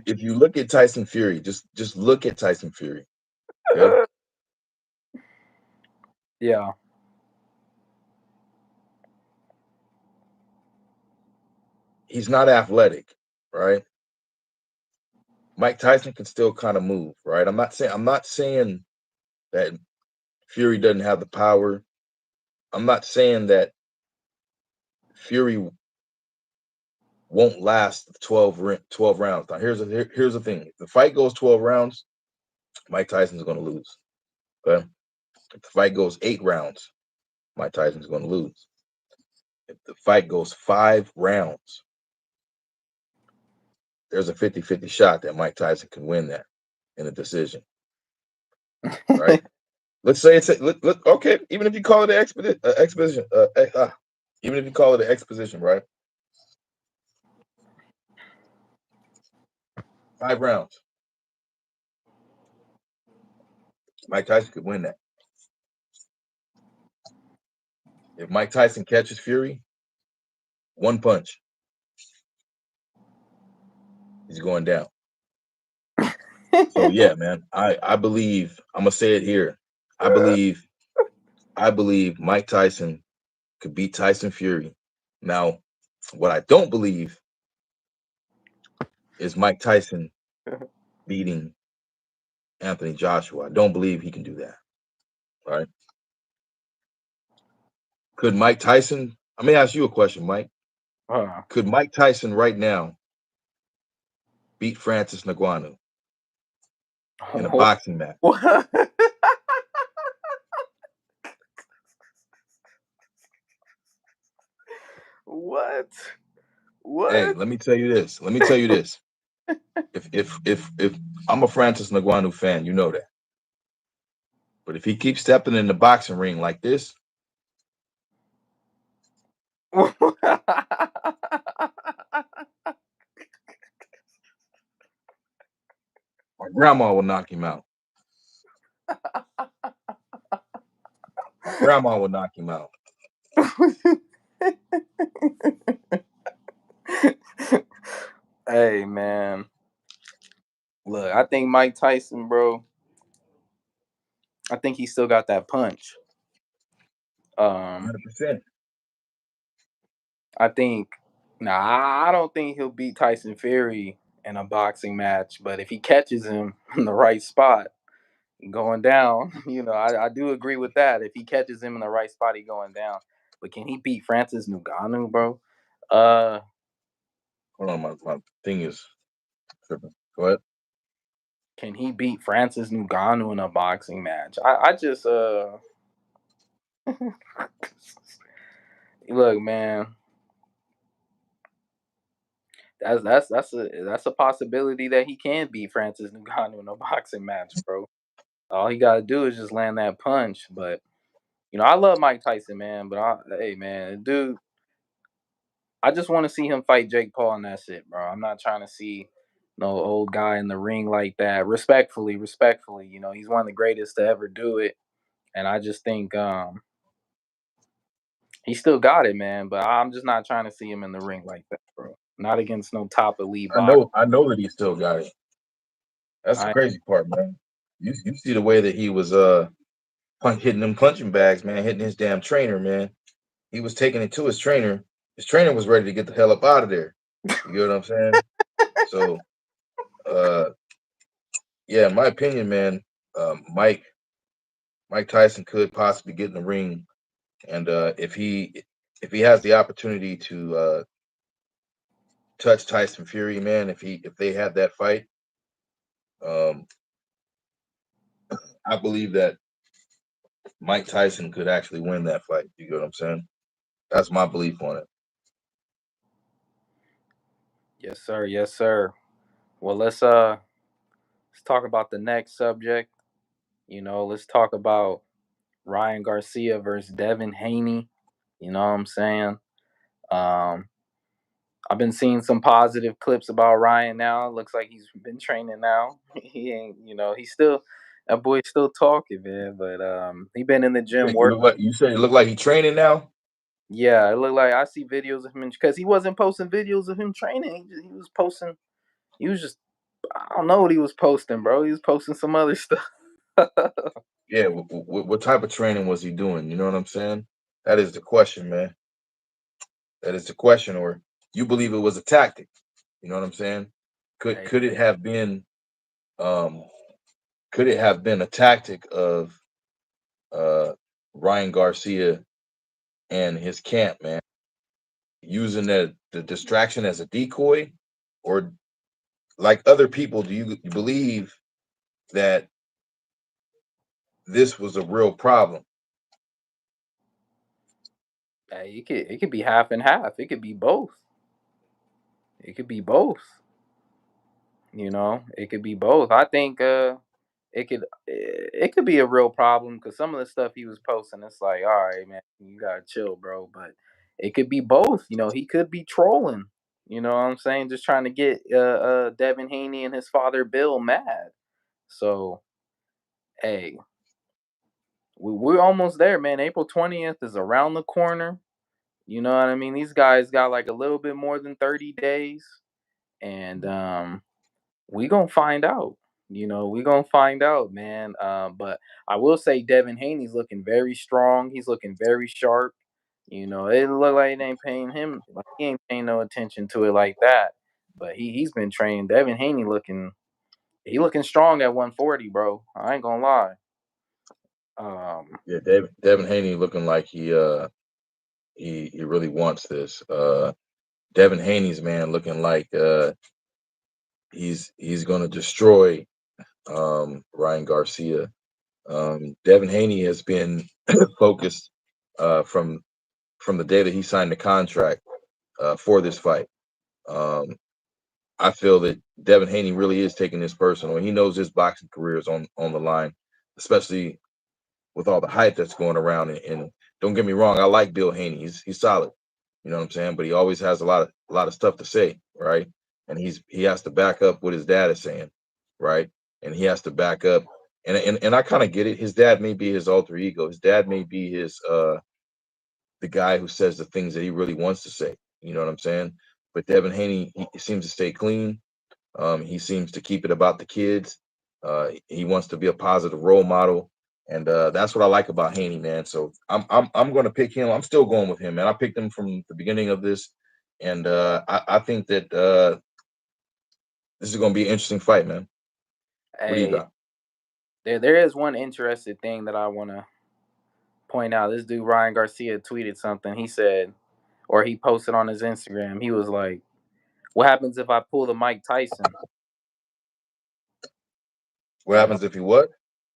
If you look at Tyson Fury, just look at Tyson Fury. Okay, Yeah. he's not athletic, right? Mike Tyson can still kind of move, right? I'm not saying that Fury doesn't have the power. I'm not saying that Fury won't last 12 rounds. Now here's the thing. If the fight goes 12 rounds, Mike Tyson's going to lose. Okay? If the fight goes 8 rounds, Mike Tyson's going to lose. If the fight goes 5 rounds, there's a 50-50 shot that Mike Tyson can win that in a decision, right? Let's say okay, even if you call it an exposition, even if you call it an exposition, right? 5 rounds. Mike Tyson could win that. If Mike Tyson catches Fury, one punch, he's going down. So yeah, man, I believe I'm gonna say it here. I believe Mike Tyson could beat Tyson Fury. Now, what I don't believe is Mike Tyson beating Anthony Joshua. I don't believe he can do that. Right? Could Mike Tyson? Let me ask you a question, Mike. Uh, Could Mike Tyson right now beat Francis Ngannou in a boxing match? what? What? Hey, What? let me tell you this. Let me tell you this. If I'm a Francis Ngannou fan, you know that. But if he keeps stepping in the boxing ring like this, my grandma will knock him out. grandma would knock him out. Hey man, look, I think Mike Tyson, bro. I think he still got that punch. Um, 100%. I think, nah, I don't think he'll beat Tyson Fury in a boxing match. But if he catches him in the right spot, going down, I do agree with that. If he catches him in the right spot, he going down. But can he beat Francis Ngannou, bro? Uh, Hold on, my thing is tripping. Go ahead. can he beat Francis Ngannou in a boxing match? I just look, man. That's a possibility that he can beat Francis Ngannou in a boxing match, bro. All he got to do is just land that punch. But I love Mike Tyson, man. But hey, man, dude, I just want to see him fight Jake Paul, and that's it, bro. I'm not trying to see no old guy in the ring like that. Respectfully, respectfully, he's one of the greatest to ever do it, and I just think he still got it, man. But I'm just not trying to see him in the ring like that, bro. Not against no top elite I boxer. know, I know that he still got it. That's the I crazy part, man. You see the way that he was hitting them punching bags, man, hitting his damn trainer, man. He was taking it to his trainer. His trainer was ready to get the hell up out of there. You get what I'm saying? So, uh, yeah, in my opinion, man, Mike Tyson could possibly get in the ring, and if he has the opportunity to touch Tyson Fury, man, if they had that fight, um, I believe that Mike Tyson could actually win that fight. You get what I'm saying? That's my belief on it. Yes, sir. Yes, sir. Well, let's talk about the next subject. Let's talk about Ryan Garcia versus Devin Haney. You know what I'm saying? Um, I've been seeing some positive clips about Ryan now. Looks like he's been training now. He ain't, he's still that boy's still talking, man. But he been in the gym work. You said it looked like he training now. Yeah, it looked like I see videos of him because he wasn't posting videos of him training. He was posting. He was just I don't know what he was posting, bro. He was posting some other stuff. Yeah, what type of training was he doing? You know what I'm saying? That is the question, man. That is the question. Or you believe it was a tactic? You know what I'm saying? Could Hey, could it have been um could it have been a tactic of uh Ryan Garcia and his camp, man, using the distraction as a decoy? Or like other people, do you believe that this was a real problem? hey, it could be half and half. It could be both. It could be both. It could be both. I think it could be a real problem because some of the stuff he was posting, it's like, all right, man, you gotta chill, bro. But it could be both. He could be trolling. You know what I'm saying? Just trying to get Devin Haney and his father Bill mad. So hey, we're almost there, man. April 20th is around the corner. You know what I mean? These guys got like a little bit more than 30 days, and we gonna find out. We gonna find out, man. But I will say Devin Haney's looking very strong. He's looking very sharp. It look like it ain't paying him. Like he ain't paying no attention to it like that. But he's been training. Devin Haney looking strong at 140, bro. I ain't gonna lie. Yeah, Devin Haney looking like he really wants this. Devin Haney's man looking like he's gonna destroy Ryan Garcia. Devin Haney has been focused from the day that he signed the contract for this fight. Um, I feel that Devin Haney really is taking this personal. He knows his boxing career is on the line, especially with all the hype that's going around. And don't get me wrong, I like Bill Haney. He's solid. You know what I'm saying? But he always has a lot of stuff to say, right? And he has to back up what his dad is saying, right? And he has to back up And I kind of get it. His dad may be his alter ego. His dad may be his the guy who says the things that he really wants to say. You know what I'm saying? But Devin Haney, he seems to stay clean. He seems to keep it about the kids. He wants to be a positive role model, and that's what I like about Haney, man. So I'm going to pick him. I'm still going with him, man. I picked him from the beginning of this, and I think that this is going to be an interesting fight, man. What do you Hey, got? there is one interesting thing that I want to point out. This dude Ryan Garcia tweeted something. He said, or he posted on his Instagram. He was like, "What happens if I pull the Mike Tyson? What You know, happens if he what?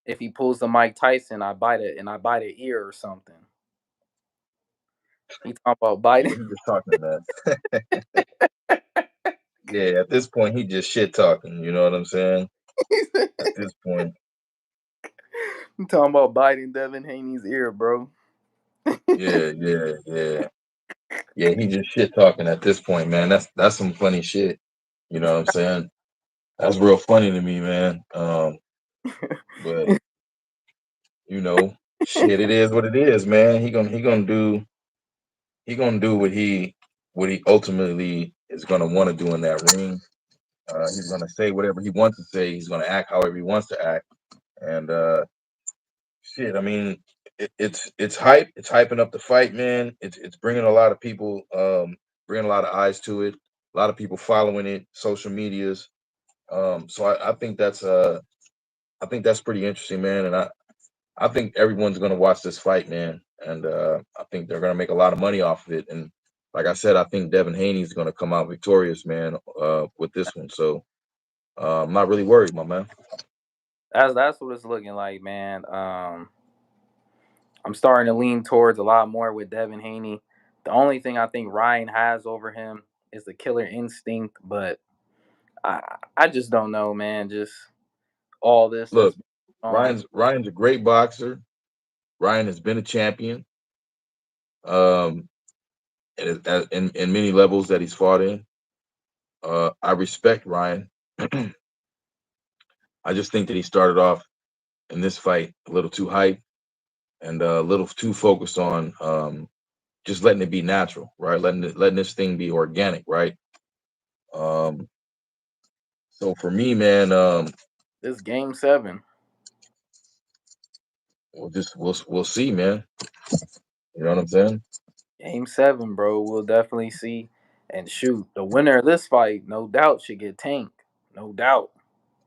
if he pulls the Mike Tyson, I bite it and I bite an ear or something." He talking about Yeah, biting. he just talking, man. Yeah, at this point, he just shit talking. You know what I'm saying? At this point, He talking about biting Devin Haney's ear, bro. yeah, yeah, yeah, yeah. He just shit talking at this point, man. That's some funny shit. You know what I'm saying? That's real funny to me, man. But shit, it is what it is, man. He gonna do what he ultimately is gonna want to do in that ring. He's gonna say whatever he wants to say. He's gonna act however he wants to act. And shit, I mean, it's hype. It's hyping up the fight, man. It's bringing a lot of people, bringing a lot of eyes to it. A lot of people following it, social medias. So I think that's pretty interesting, man. And I think everyone's gonna watch this fight, man. And I think they're gonna make a lot of money off of it. And like I said, I think Devin Haney is gonna come out victorious, man, with this one. So I'm not really worried, my man. That's what it's looking like, man. I'm starting to lean towards a lot more with Devin Haney. The only thing I think Ryan has over him is the killer instinct, but I just don't know, man. Just all this that's Look, been on. Ryan's a great boxer. Ryan has been a champion. Um, in many levels that he's fought in. I respect Ryan. I just think that he started off in this fight a little too hype and a little too focused on just letting it be natural, right? Letting this thing be organic, right? Um, so for me, man, This game 7. we'll see, man. You know what I'm saying? Game 7, bro. We'll definitely see. And shoot, the winner of this fight, no doubt, should get tanked. No doubt.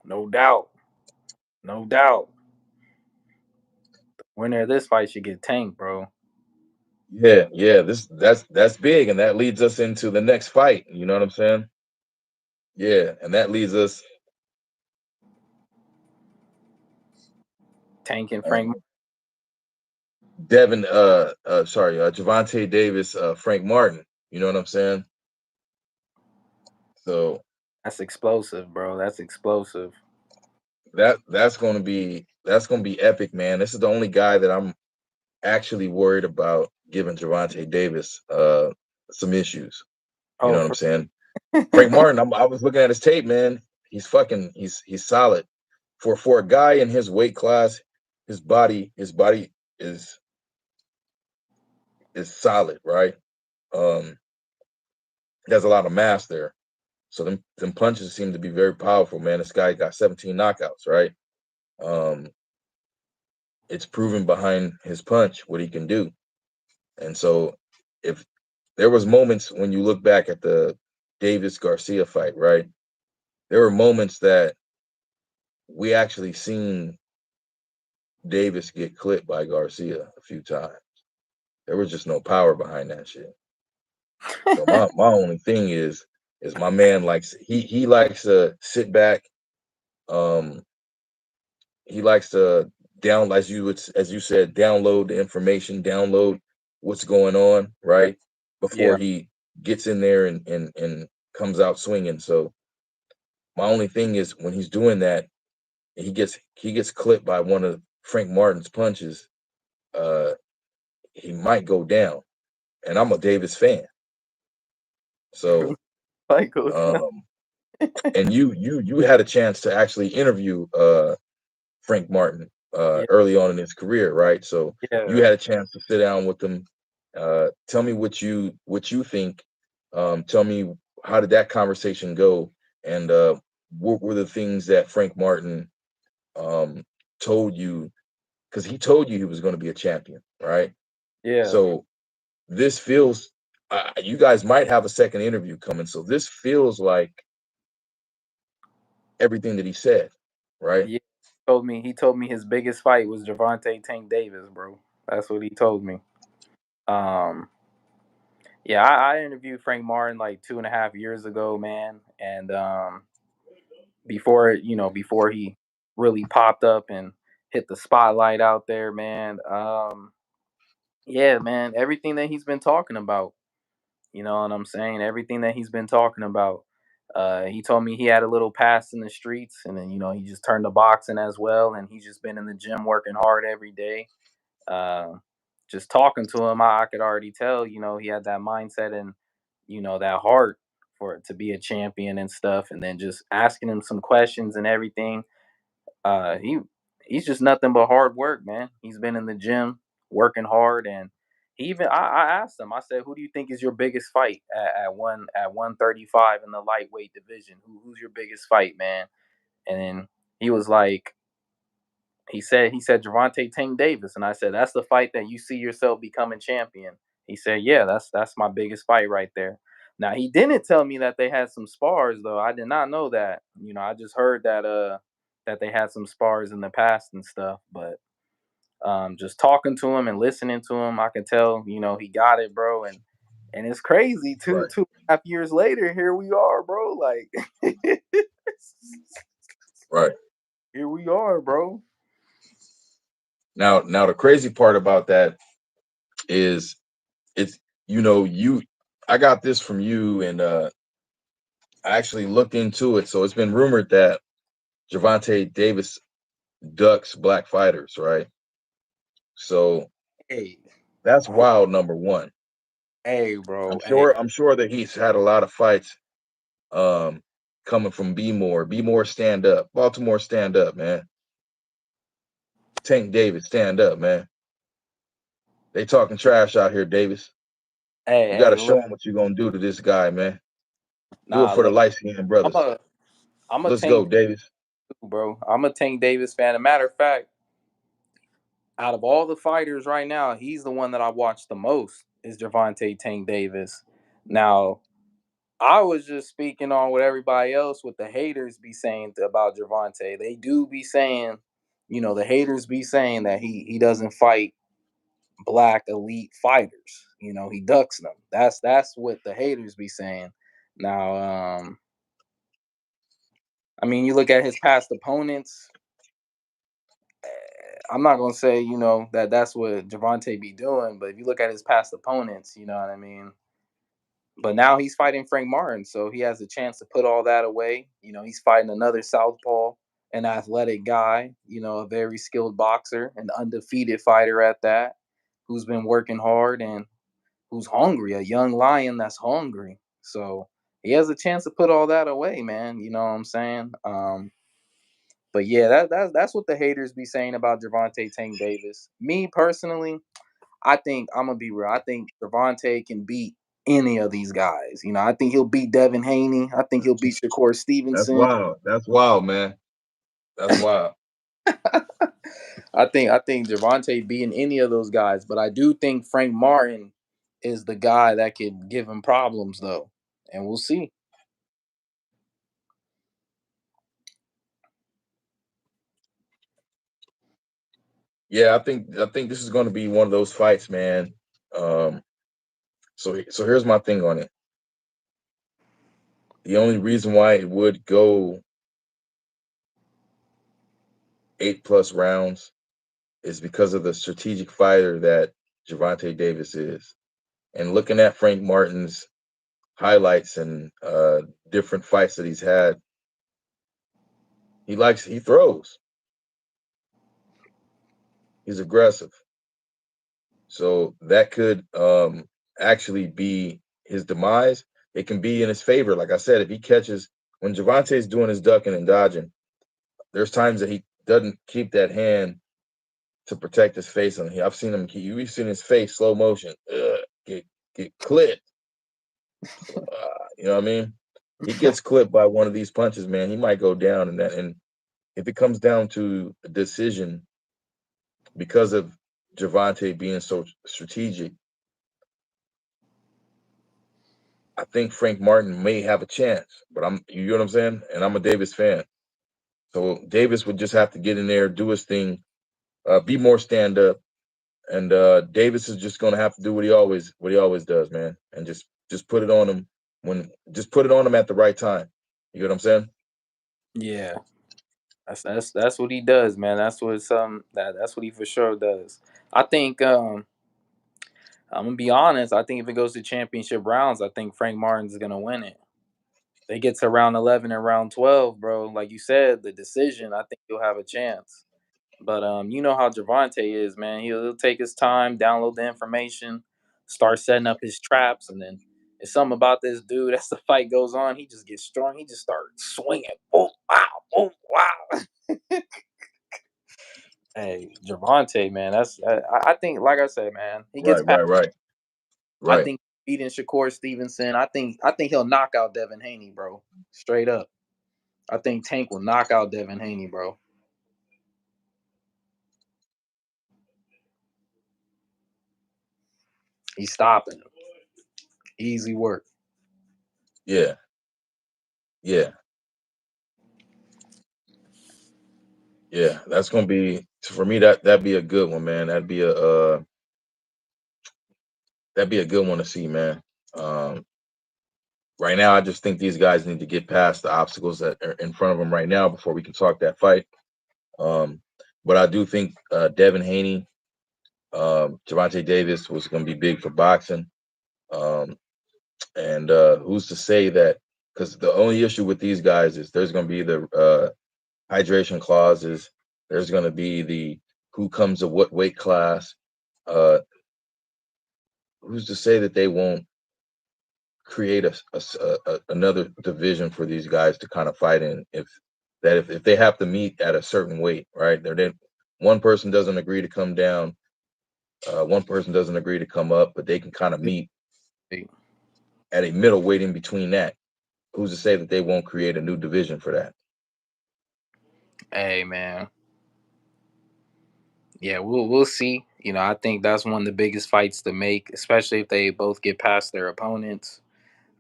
No doubt. No doubt. Winner of this fight should get tanked, bro. Yeah, yeah. That's big, and that leads us into the next fight. You know what I'm saying? Yeah, and that leads us Tanking Frank. um, Devin, Gervonta Davis, Frank Martin. You know what I'm saying? So That's explosive, bro. That's explosive. that's gonna be epic, man. This is the only guy that I'm actually worried about giving Gervonta Davis some issues. You Oh, know what I'm for saying? Frank Martin, I was looking at his tape, man. He's solid for a guy in his weight class. His body is is solid, right? Um, he has a lot of mass there. So them punches seem to be very powerful, man. This guy got 17 knockouts, right? Um, it's proven behind his punch what he can do. And so if there was moments when you look back at the Davis Garcia fight, right? There were moments that we actually seen Davis get clipped by Garcia a few times. There was just no power behind that shit. So my only thing is my man likes he likes to sit back. Um, he likes to as you said, download the information, download what's going on, right? Before yeah. he gets in there and comes out swinging. So my only thing is when he's doing that, he gets clipped by one of Frank Martin's punches. Uh, he might go down, and I'm a Davis fan. So, Fight goes down. um, and you had a chance to actually interview Frank Martin Yeah, early on in his career, right? So you yeah, had a chance to sit down with him. Tell me what you think. Tell me, how did that conversation go, and what were the things that Frank Martin um, told you? Because he told you he was going to be a champion, right? yeah, So this feels, you guys might have a second interview coming. So this feels like everything that he said, right? yeah. He told me his biggest fight was Gervonta Tank Davis, bro. That's what he told me. Um, yeah, I interviewed Frank Martin like 2.5 years ago, man, and before he really popped up and hit the spotlight out there, man. Yeah, man, everything that he's been talking about, you know what I'm saying? Everything that he's been talking about. He told me he had a little past in the streets, and then he just turned to boxing as well, and he's just been in the gym working hard every day. Uh, just talking to him, I could already tell, he had that mindset and that heart for it to be a champion and stuff. And then just asking him some questions and everything. He's just nothing but hard work, man. He's been in the gym working hard, and I asked him. I said, "Who do you think is your biggest fight at 135 in the lightweight division? Who's your biggest fight, man?" And then he was like, he said Gervonta Tank Davis, and I said, "That's the fight that you see yourself becoming champion." He said, "Yeah, that's my biggest fight right there." Now he didn't tell me that they had some spars though. I did not know that. I just heard that they had some spars in the past and stuff. But just talking to him and listening to him, I can tell he got it, bro. And it's crazy. Two Right, two and a half years later, here we are, bro. Like right. here we are, bro. Now the crazy part about that is, it's you. I got this from you, and I actually looked into it. So it's been rumored that Gervonta Davis ducks black fighters, right? So Hey, that's wild. Number one, hey, I'm bro. Hey, sure. I'm sure that he's had a lot of fights um, coming from B More. B More, stand up. Baltimore, stand up, man. Tank Davis, stand up, man. They talking trash out here, Davis. hey, You got to hey, show look, him what you're gonna do to this guy, man. Do it nah, for the look, light skinned I'm brothers. a, I'm a Let's Tank go, Davis. too, bro. I'm a Tank Davis fan. A matter of fact, out of all the fighters right now, he's the one that I watch the most. Is Gervonta Tank Davis. Now, I was just speaking on what everybody else, what the haters be saying about Gervonta. They do be saying, the haters be saying that he doesn't fight black elite fighters. He ducks them. That's what the haters be saying. Now, I mean, you look at his past opponents. I'm not gonna say that that's what Gervonta be doing, but if you look at his past opponents, you know what I mean. But now he's fighting Frank Martin, so he has a chance to put all that away. He's fighting another southpaw, an athletic guy, a very skilled boxer, an undefeated fighter at that, who's been working hard and who's hungry, a young lion that's hungry. So he has a chance to put all that away, man. You know what I'm saying? But yeah, that's what the haters be saying about Gervonta Tank Davis. Me personally, I think I'm gonna be real. I think Gervonta can beat any of these guys. I think he'll beat Devin Haney. I think he'll beat Shakur That's Stevenson. wild. That's wild, man. That's wild. I think Gervonta beating any of those guys, but I do think Frank Martin is the guy that could give him problems though, and we'll see. Yeah, I think this is going to be one of those fights, man. Um, so here's my thing on it. The only reason why it would go 8+ rounds is because of the strategic fighter that Gervonta Davis is. And looking at Frank Martin's highlights and different fights that he's had, he throws. He's aggressive. So that could actually be his demise. It can be in his favor. Like I said, if he catches when Javante is doing his ducking and dodging, there's times that doesn't keep that hand to protect his face on here. I've seen him keep. You've seen his face slow motion. Get clipped. You know what I mean? He gets clipped by one of these punches, man. He might go down, and that. And if it comes down to a decision because of Gervonta being so strategic, I think Frank Martin may have a chance. But you know what I'm saying? And I'm a Davis fan, so Davis would just have to get in there, do his thing, be more stand up, and Davis is just gonna have to do what he always does, man, and just put it on him just put it on him at the right time. You know what I'm saying? Yeah, that's what he does, man. That's what that's what he for sure does. I think I'm gonna be honest. I think if it goes to championship rounds, I think Frank Martin's gonna win it. They get to round 11 and round 12, bro. Like you said, the decision. I think he'll have a chance. But you know how Gervonta is, man. He'll take his time, download the information, start setting up his traps, and then it's something about this dude. As the fight goes on, he just gets strong. He just starts swinging. Oh wow! Oh wow! Hey, Gervonta, man. I think, like I said, man, he gets Right, past. right, right, I right. think beating Shakur Stevenson. I think he'll knock out Devin Haney, bro. Straight up. I think Tank will knock out Devin Haney, bro. He's stopping him. Easy work. Yeah, yeah, yeah. That's gonna be for me. That'd be a good one, man. That'd be a good one to see, man. Um, right now, I just think these guys need to get past the obstacles that are in front of them right now before we can talk that fight. Um, but I do think Devin Haney, Gervonta Davis was going to be big for boxing. Um, and who's to say that? Because the only issue with these guys is there's going to be the hydration clauses. There's going to be the who comes to what weight class. Uh, who's to say that they won't create another division for these guys to kind of fight in if they have to meet at a certain weight, right? One person doesn't agree to come down, one person doesn't agree to come up, but they can kind of meet at a middle weight in between that. Who's to say that they won't create a new division for that? Hey, man. Yeah, we'll see. I think that's one of the biggest fights to make, especially if they both get past their opponents.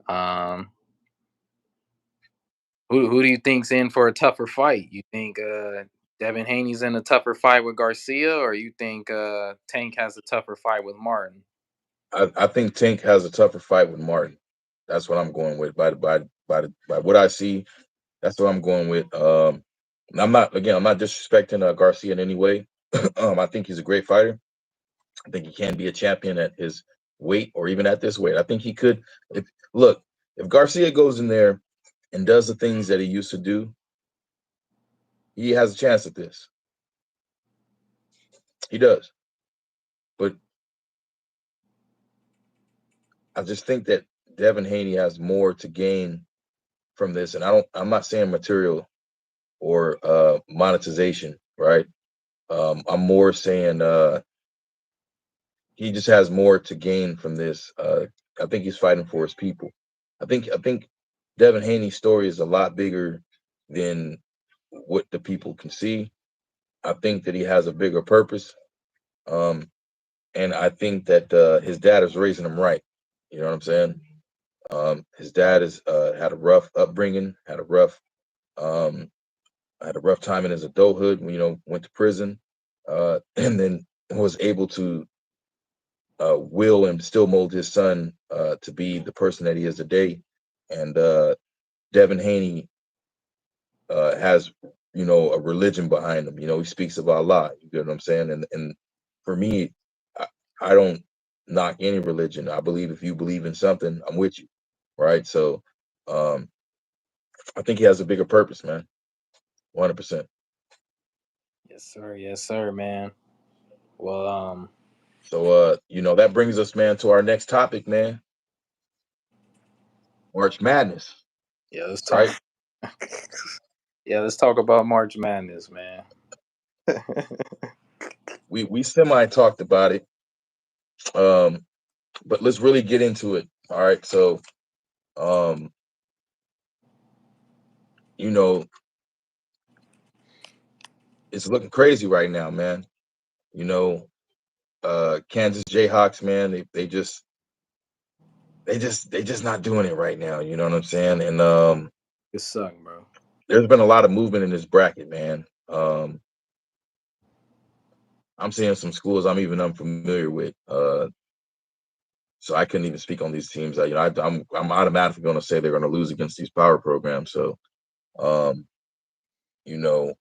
Um, who do you think's in for a tougher fight? You think Devin Haney's in a tougher fight with Garcia, or you think Tank has a tougher fight with Martin? I think Tank has a tougher fight with Martin. That's what I'm going with by what I see. That's what I'm going with. I'm not disrespecting Garcia in any way. I think he's a great fighter. I think he can be a champion at his weight or even at this weight. I think he could. If look, if Garcia goes in there and does the things that he used to do, he has a chance at this. He does. But I just think that Devin Haney has more to gain from this. And I'm not saying material or monetization, right? I'm more saying he just has more to gain from this. I think he's fighting for his people. I think Devin Haney's story is a lot bigger than what the people can see. I think that he has a bigger purpose, um, and I think that his dad is raising him right. You know what I'm saying? His dad has had a rough upbringing, um, had a rough time in his adulthood. Went to prison, and then was able to will and still mold his son to be the person that he is today. And Devin Haney has, a religion behind him. He speaks of Allah. You get what I'm saying? And for me, I, I don't knock any religion. I believe if you believe in something, I'm with you, right? So um, I think he has a bigger purpose, man. 100%. Yes, sir, man. Well, So that brings us, man, to our next topic, man. March Madness, yeah, let's talk. right? Yeah, let's talk about March Madness, man. We semi talked about it, but let's really get into it. All right, so um, you know, it's looking crazy right now, man. You know, Kansas Jayhawks, man, they just not doing it right now. You know what I'm saying? And It suck, bro. there's been a lot of movement in this bracket, man. I'm seeing some schools I'm even unfamiliar with. So I couldn't even speak on these teams. I'm automatically going to say they're going to lose against these power programs. So, um, you know,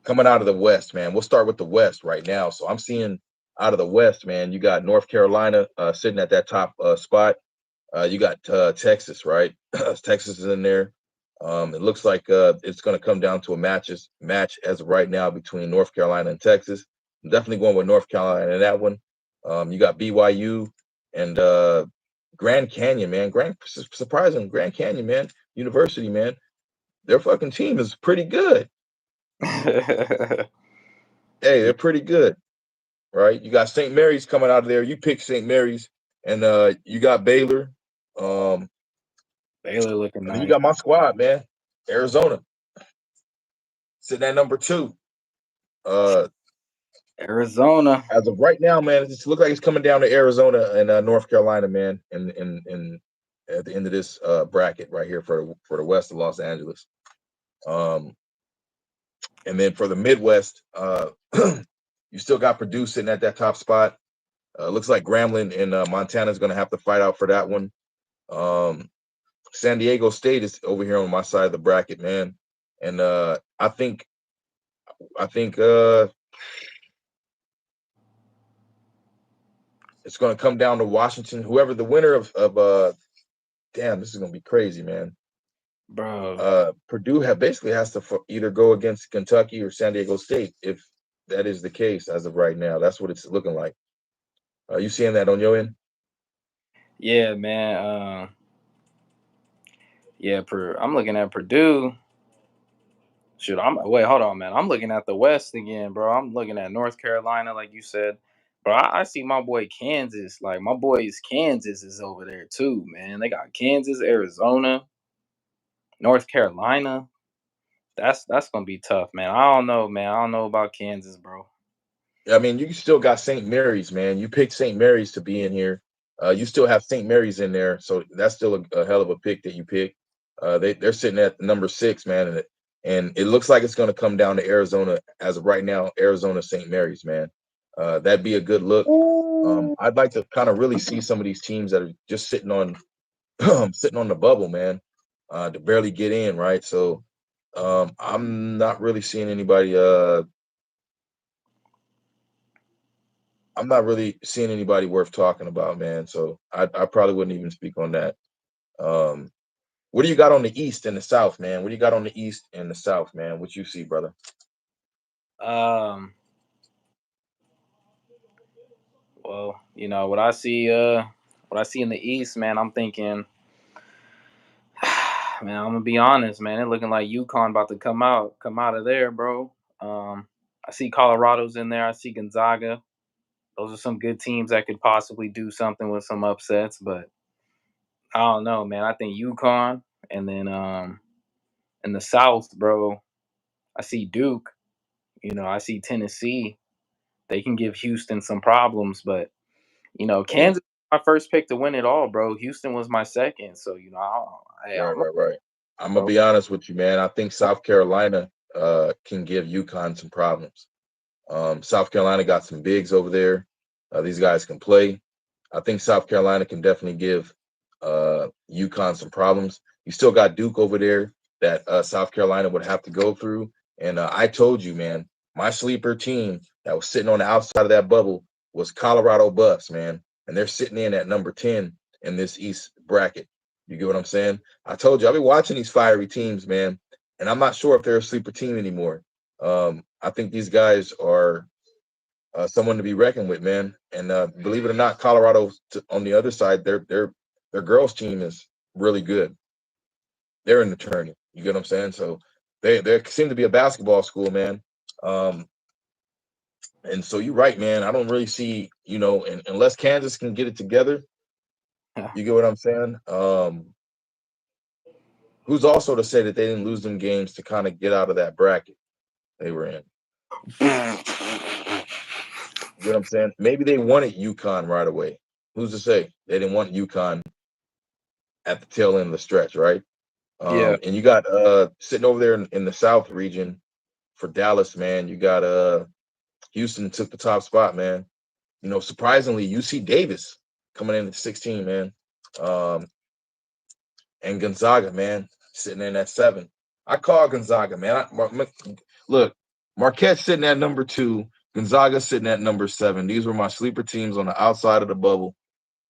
coming out of the West, man, we'll start with the West right now. So I'm seeing out of the West, man, you got North Carolina sitting at that top spot. You got Texas, right? Texas is in there. It looks like it's going to come down to a match as of right now between North Carolina and Texas. I'm definitely going with North Carolina in that one. You got BYU and Grand Canyon, man. Surprising Grand Canyon, man. University, man. Their fucking team is pretty good. Hey, Yeah, they're pretty good, right? You got St. Mary's coming out of there. You pick St. Mary's, and you got Baylor. Um, Baylor looking And then you nice. got my squad, man. Arizona sitting at number 2. Uh, Arizona. as of right now, man, it just looks like it's coming down to Arizona and North Carolina, man. And at the end of this bracket right here for the West of Los Angeles. Um, and then for the Midwest, you still got Purdue sitting at that top spot. Looks like Grambling and Montana is going to have to fight out for that one. Um, San Diego State is over here on my side of the bracket, man. And I think it's going to come down to Washington. Whoever the winner of damn, this is going to be crazy, man. Bro. Purdue basically has to either go against Kentucky or San Diego State if that is the case as of right now. That's what it's looking like. Are you seeing that on your end? Yeah, man. Yeah, I'm looking at Purdue. Shoot, wait, hold on, man. I'm looking at the West again, bro. I'm looking at North Carolina, like you said. Bro, I see my boy Kansas. Like my boys Kansas is over there too, man. They got Kansas, Arizona, North Carolina. That's gonna be tough, man. I don't know, man. I don't know about Kansas, bro. I mean, you still got St. Mary's, man. You picked St. Mary's to be in here. You still have St. Mary's in there, so that's still a hell of a pick that you picked. They're sitting at number 6, man, and it looks like it's going to come down to Arizona as of right now. Arizona, St. Mary's, man. That'd be a good look. I'd like to kind of really see some of these teams that are just sitting on sitting on the bubble, man, to barely get in, right? So I'm not really seeing anybody. I'm not really seeing anybody worth talking about, man. So I probably wouldn't even speak on that. Um, what do you got on the East and the South, man? What do you got on the East and the South, man? What you see, brother? Um, well, what I see in the East, man, I'm thinking, man, I'm gonna be honest, man. It looking like UConn about to come out of there, bro. I see Colorado's in there. I see Gonzaga. Those are some good teams that could possibly do something with some upsets, but I don't know, man. I think UConn, and then in the South, bro, I see Duke. I see Tennessee. They can give Houston some problems, but Oh, Kansas was my first pick to win it all, bro. Houston was my second, so I right, don't know, right, right. I'm gonna bro. be honest with you, man. I think South Carolina can give UConn some problems. South Carolina got some bigs over there. These guys can play. I think South Carolina can definitely give UConn some problems. You still got Duke over there that South Carolina would have to go through. And I told you, man, my sleeper team that was sitting on the outside of that bubble was Colorado Buffs, man. And they're sitting in at number 10 in this East bracket. You get what I'm saying? I told you, I've been watching these fiery teams, man. And I'm not sure if they're a sleeper team anymore. I think these guys are someone to be reckoned with, man. And believe it or not, Colorado on the other side, their girls team is really good. They're in the tourney. You get what I'm saying? So they seem to be a basketball school, man. Um, and so you're right, man. I don't really see, unless Kansas can get it together. You get what I'm saying? Who's also to say that they didn't lose them games to kind of get out of that bracket they were in? You know what I'm saying? Maybe they wanted UConn right away. Who's to say they didn't want UConn at the tail end of the stretch, right? Yeah. And you got sitting over there in the South region for Dallas, man. You got Houston took the top spot, man. Surprisingly, UC Davis coming in at 16, man. Um, and Gonzaga, man, sitting in at 7. I call Gonzaga, man. Look, Marquette sitting at number 2, Gonzaga sitting at number 7. These were my sleeper teams on the outside of the bubble.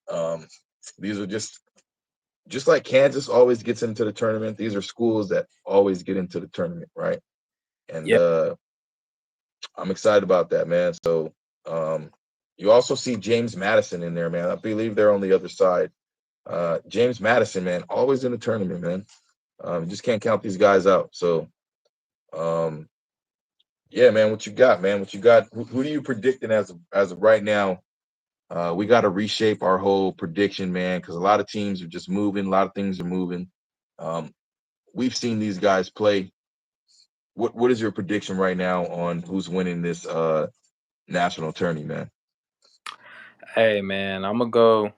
Um, these are just like Kansas always gets into the tournament. These are schools that always get into the tournament, right? And Yeah. I'm excited about that, man. So you also see James Madison in there, man. I believe they're on the other side. James Madison, man, always in the tournament, man. You just can't count these guys out. So, yeah, man, what you got, man? What you got? Who are you predicting as of right now? We got to reshape our whole prediction, man, because a lot of teams are just moving. A lot of things are moving. Um, we've seen these guys play. What is your prediction right now on who's winning this national tourney, man? Hey, man, I'm gonna go.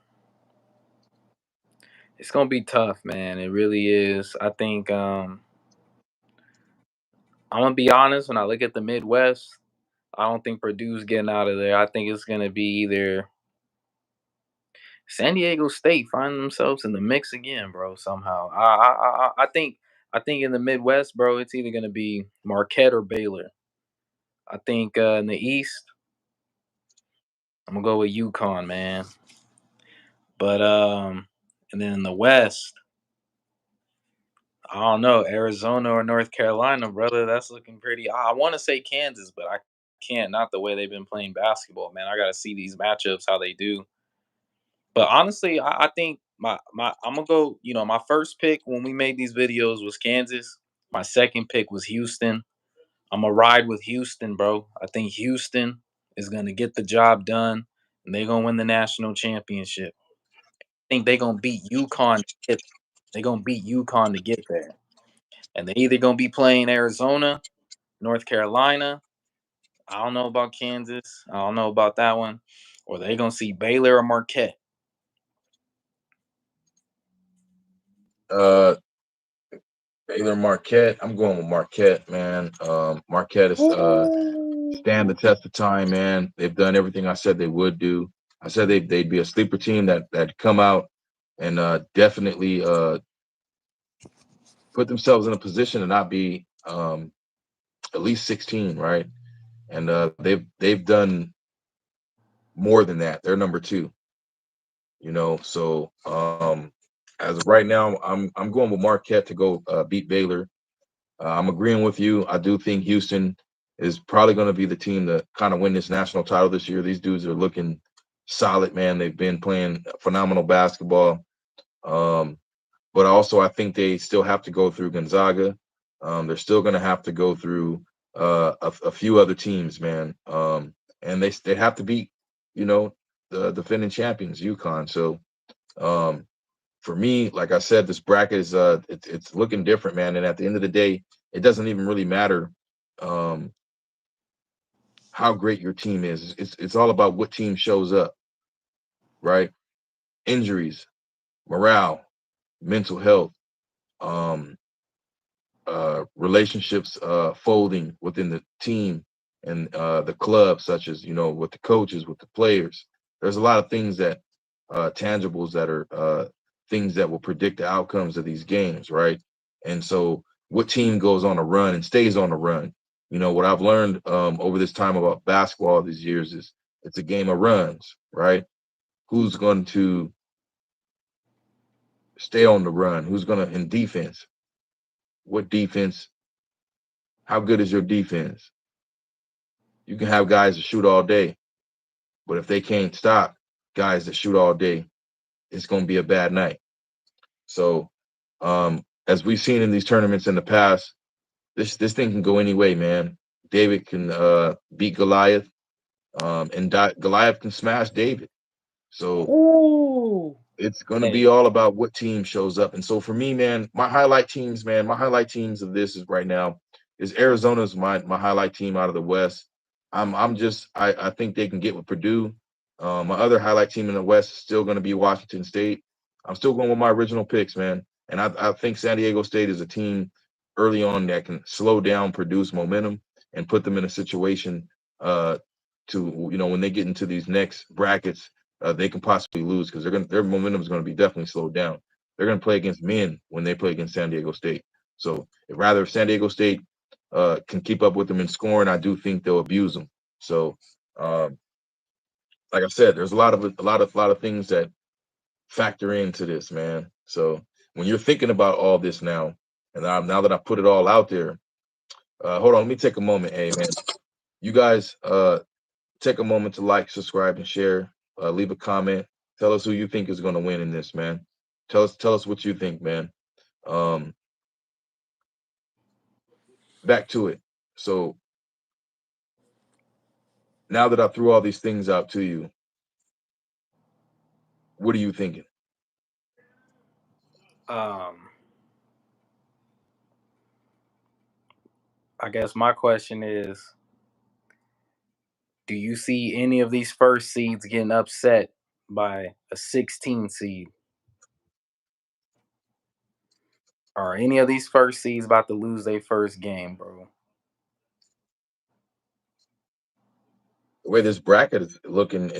It's gonna be tough, man. It really is. I think I'm gonna be honest. When I look at the Midwest, I don't think Purdue's getting out of there. I think it's gonna be either San Diego State finding themselves in the mix again, bro. Somehow, I think in the Midwest, bro, it's either gonna be Marquette or Baylor. I think in the East, I'm gonna go with UConn, man. But and then in the West, I don't know, Arizona or North Carolina, brother. That's looking pretty. I want to say Kansas, but I can't. Not the way they've been playing basketball, man. I gotta see these matchups how they do. But honestly, I think my I'm gonna go. My first pick when we made these videos was Kansas. My second pick was Houston. I'm gonna ride with Houston, bro. I think Houston is gonna get the job done, and they're gonna win the national championship. I think they're gonna beat UConn. They're gonna beat UConn to get there, and they're either gonna be playing Arizona, North Carolina. I don't know about Kansas. I don't know about that one, or they gonna see Baylor or Marquette. Uh, Baylor Marquette. I'm going with Marquette, man. Marquette is stand the test of time, man. They've done everything I said they would do. I said they'd be a sleeper team that come out and definitely put themselves in a position to not be at least 16, right? And they've done more than that. They're number 2, So as of right now, I'm going with Marquette to go beat Baylor. I'm agreeing with you. I do think Houston is probably going to be the team to kind of win this national title this year. These dudes are looking solid, man. They've been playing phenomenal basketball. Um, but also, I think they still have to go through Gonzaga. They're still going to have to go through a few other teams, man. And they have to beat, the defending champions, UConn. So um, for me, like I said, this bracket is it's looking different, man. And at the end of the day, it doesn't even really matter um, how great your team is. It's all about what team shows up, right? Injuries, morale, mental health, um, relationships folding within the team and the club, such as with the coaches, with the players. There's a lot of things that tangibles that are things that will predict the outcomes of these games, right? And so, what team goes on a run and stays on a run? What I've learned over this time about basketball these years is it's a game of runs, right? Who's going to stay on the run? Who's going to in defense? What defense? How good is your defense? You can have guys that shoot all day, but if they can't stop guys that shoot all day, it's going to be a bad night. So, as we've seen in these tournaments in the past, this thing can go any way, man. David can beat Goliath, and Goliath can smash David. So Ooh. it's going to be Hey. all about what team shows up. And so for me, man, my highlight teams of this is right now is Arizona's my highlight team out of the West. I think they can get with Purdue. My other highlight team in the West is still going to be Washington State. I'm still going with my original picks, man. And I think San Diego State is a team early on that can slow down Purdue's momentum and put them in a situation to when they get into these next brackets they can possibly lose because their momentum is going to be definitely slowed down. They're going to play against men when they play against San Diego State. So if San Diego State can keep up with them in scoring, I do think they'll abuse them. So um, like I said, there's a lot of things that factor into this, man. So when you're thinking about all this now, and now that I put it all out there, hold on, let me take a moment. Hey, man, you guys take a moment to like, subscribe, and share. Leave a comment. Tell us who you think is going to win in this, man. Tell us what you think, man. Um, Back to it. So now that I threw all these things out to you, what are you thinking? Um, I guess my question is, do you see any of these first seeds getting upset by a 16 seed? Are any of these first seeds about to lose their first game, bro? The way this bracket is looking,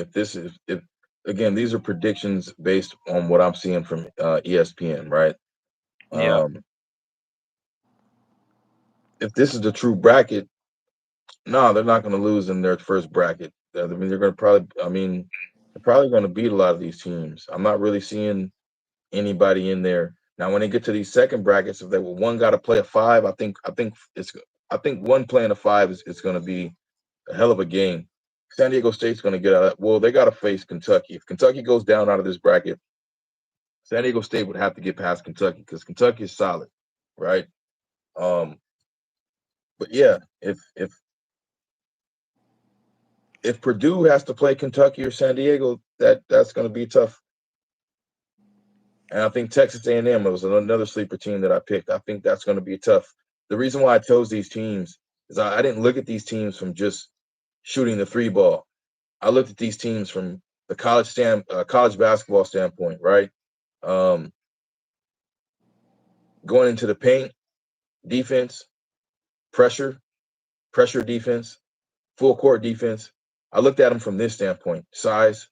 if again, these are predictions based on what I'm seeing from ESPN, right? Yeah. Um, if this is the true bracket, no, they're not going to lose in their first bracket. I mean, they're probably going to beat a lot of these teams. I'm not really seeing anybody in there. Now, when they get to these second brackets, if they were one got to play a five, I think one playing a five is going to be a hell of a game. San Diego State's going to get out. Well, they got to face Kentucky. If Kentucky goes down out of this bracket, San Diego State would have to get past Kentucky because Kentucky is solid, right? Um, but yeah, if Purdue has to play Kentucky or San Diego, that's going to be tough. And I think Texas A&M was another sleeper team that I picked. I think that's going to be tough. The reason why I chose these teams is I didn't look at these teams from just shooting the three ball. I looked at these teams from the college basketball standpoint, right? Um, Going into the paint, defense, pressure, pressure defense, full court defense. I looked at them from this standpoint: size,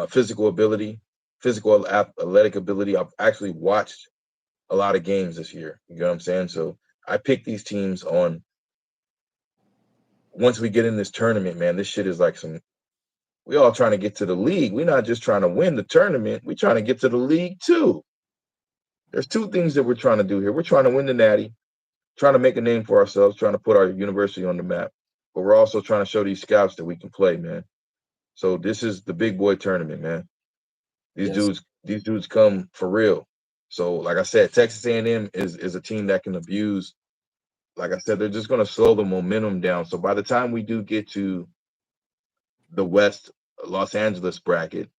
physical ability, physical athletic ability. I've actually watched a lot of games this year. You know what I'm saying? So I picked these teams on once we get in this tournament, man. This shit is like we all trying to get to the league. We're not just trying to win the tournament. We're trying to get to the league too. There's two things that we're trying to do here. We're trying to win the natty, trying to make a name for ourselves, trying to put our university on the map. But we're also trying to show these scouts that we can play, man. So this is the big boy tournament, man. These Yes. dudes, these dudes come for real. So, like I said, Texas A&M is a team that can abuse. Like I said, they're just going to slow the momentum down. So by the time we do get to the West Los Angeles bracket,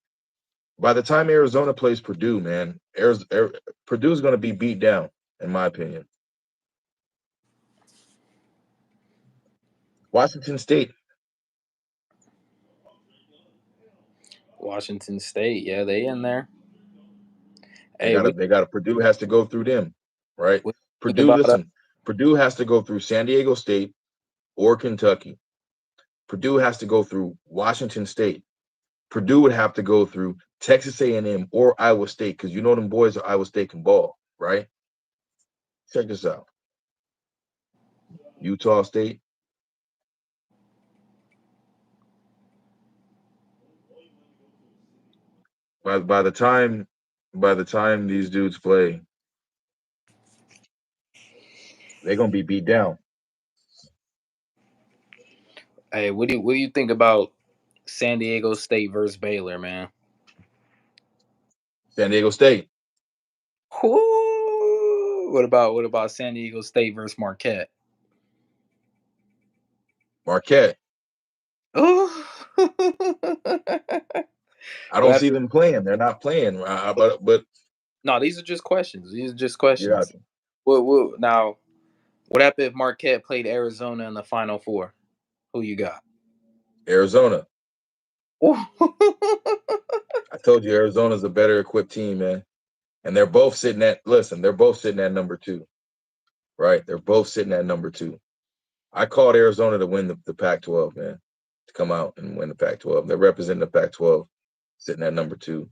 by the time Arizona plays Purdue, man, Purdue's going to be beat down, in my opinion. Washington State, Washington State, yeah, they in there. they Hey, got to they got to Purdue has to go through them, right? what you think Purdue, about listen, Purdue has to go through San Diego State or Kentucky. Purdue has to go through Washington State. Purdue would have to go through Texas A&M or Iowa State because you know them boys at Iowa State can ball, right? Check this out: Utah State. By the time these dudes play, they're gonna be beat down. Hey, what do you think about San Diego State versus Baylor, man? San Diego State. Whoo! What about San Diego State versus Marquette? Marquette. Ooh. I What don't see happened? them playing. They're not playing. But No, these are just questions. These are just yeah, questions. Now, what happened if Marquette played Arizona in the Final Four? Who you got? Arizona. Ooh. I told you Arizona's a better equipped team, man. And they're both sitting at listen, they're both sitting at number two, right? They're both sitting at number two. I called Arizona to win the Pac-12, man, to come out and win the Pac-12. They're representing the Pac-12, sitting at number two.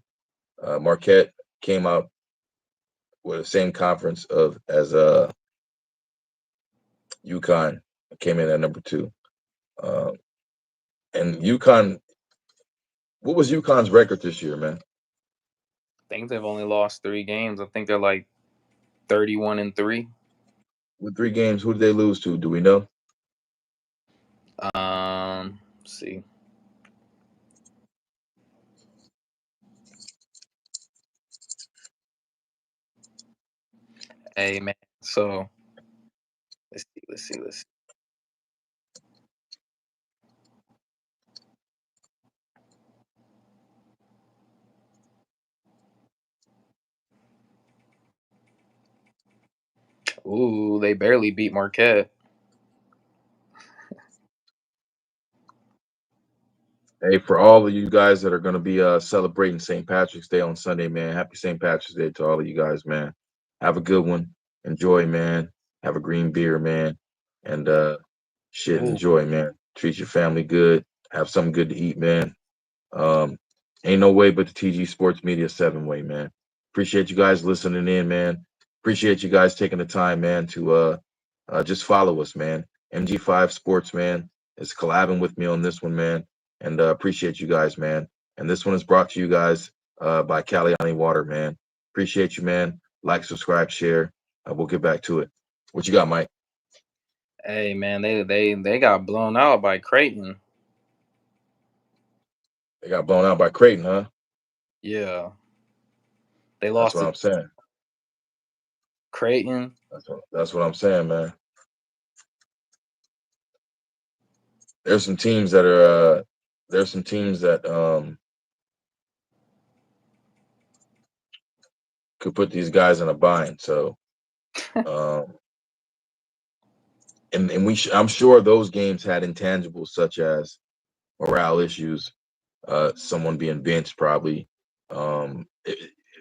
Marquette came out with the same conference of as UConn, came in at number two. Uh, and UConn, what was UConn's record this year, man? I think they've only lost 3 games. I think they're like 31-3. With 3 games, who did they lose to? Do we know? Let's see. Hey man. So let's see. Ooh, they barely beat Marquette. Hey, for all of you guys that are going to be celebrating St. Patrick's Day on Sunday, man, happy St. Patrick's Day to all of you guys, man. Have a good one. Enjoy, man. Have a green beer, man. And shit, Ooh, enjoy, man. Treat your family good. Have something good to eat, man. Um, ain't no way but the TG Sports Media 7-way, man. Appreciate you guys listening in, man. Appreciate you guys taking the time, man, to just follow us, man. MG5 Sports, man, is collabing with me on this one, man. And appreciate you guys, man. And this one is brought to you guys by Caliani Water, man. Appreciate you, man. Like, subscribe, share. We'll get back to it. What you got, Mike? hey man, they got blown out by Creighton. They got blown out by Creighton, huh? Yeah, they That's lost what to I'm saying. Creighton. That's what I'm saying, man. There's some teams that are there's some teams that could put these guys in a bind. So um and I'm sure those games had intangibles such as morale issues, someone being benched probably.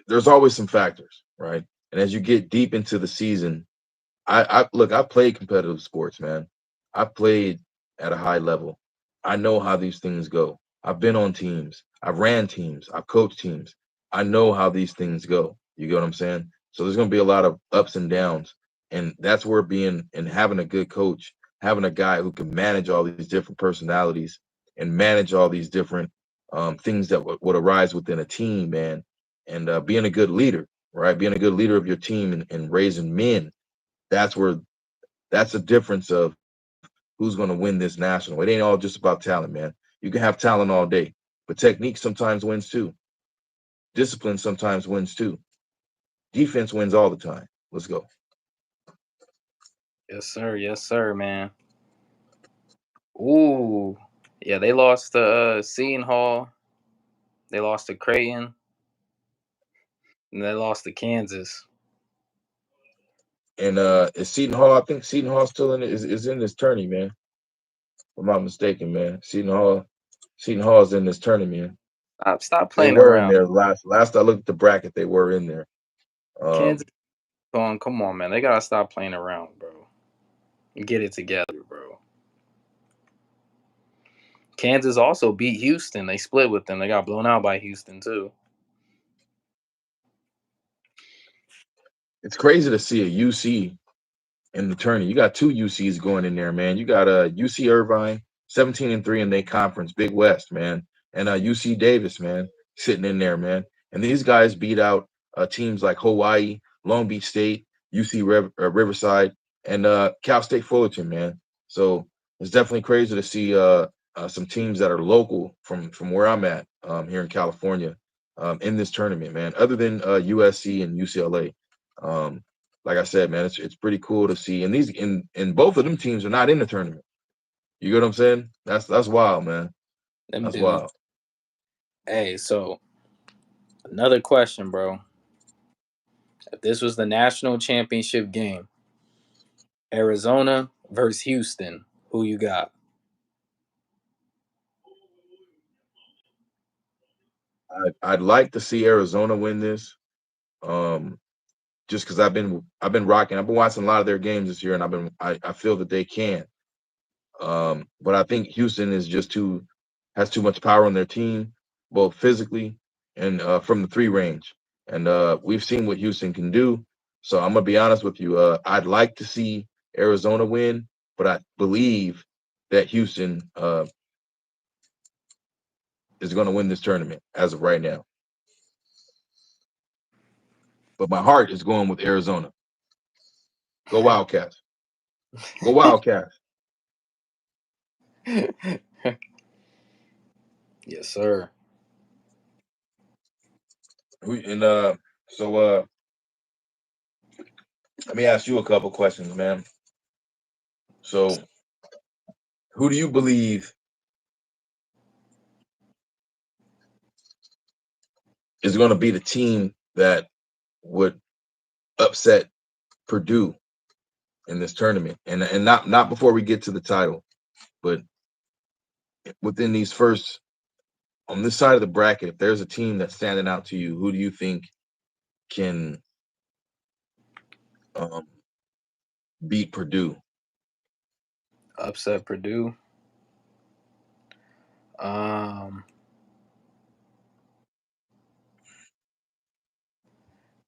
There's always some factors, right? And as you get deep into the season, I look, I played competitive sports, man. I played at a high level. I know how these things go. I've been on teams. I've ran teams. I've coached teams. I know how these things go. You get what I'm saying? So there's going to be a lot of ups and downs. And that's where being and having a good coach, having a guy who can manage all these different personalities and manage all these different things that would arise within a team, man. And being a good leader, right? Being a good leader of your team and raising men, that's where that's the difference of who's going to win this national. It ain't all just about talent, man. You can have talent all day, but technique sometimes wins too. Discipline sometimes wins too. Defense wins all the time. Let's go. Yes sir, man. Ooh, yeah, they lost to Seton Hall. They lost to Creighton, and they lost to Kansas. And is Seton Hall? I think Seton Hall still is in this tourney, man. If I'm not mistaken, man. Seton Hall is in this tourney, man. Stop They playing were in around. there last I looked at the bracket. They were in there. Kansas, come on, man. They gotta stop playing around, bro. Get it together, bro. Kansas also beat Houston. They split with them. They got blown out by Houston too. It's crazy to see a UC in the tourney. You got two UCs going in there, man. You got UC Irvine, 17-3 in their conference, Big West, man, and UC Davis, man, sitting in there, man. And these guys beat out teams like Hawaii, Long Beach State, UC Riverside, and Cal State Fullerton, man. So it's definitely crazy to see some teams that are local from where I'm at here in California in this tournament, man. Other than USC and UCLA. Like I said, man, it's pretty cool to see. And these in both of them teams are not in the tournament. You get what I'm saying? That's wild, man. Them That's dudes. wild. Hey, so another question, bro. If this was the national championship game, Arizona versus Houston, who you got? I'd like to see Arizona win this. Um, just because I've been rocking. I've been watching a lot of their games this year, and I feel that they can. But I think Houston is just too has too much power on their team, both physically and from the three range. And we've seen what Houston can do. So I'm gonna be honest with you. I'd like to see Arizona win, but I believe that Houston is going to win this tournament as of right now. But my heart is going with Arizona. Go Wildcats. Go Wildcats. Yes, sir. And so let me ask you a couple questions, man. So who do you believe is going to be the team that would upset Purdue in this tournament? And not before we get to the title, but within these first on this side of the bracket, if there's a team that's standing out to you, who do you think can um, beat Purdue? Upset Purdue. Um,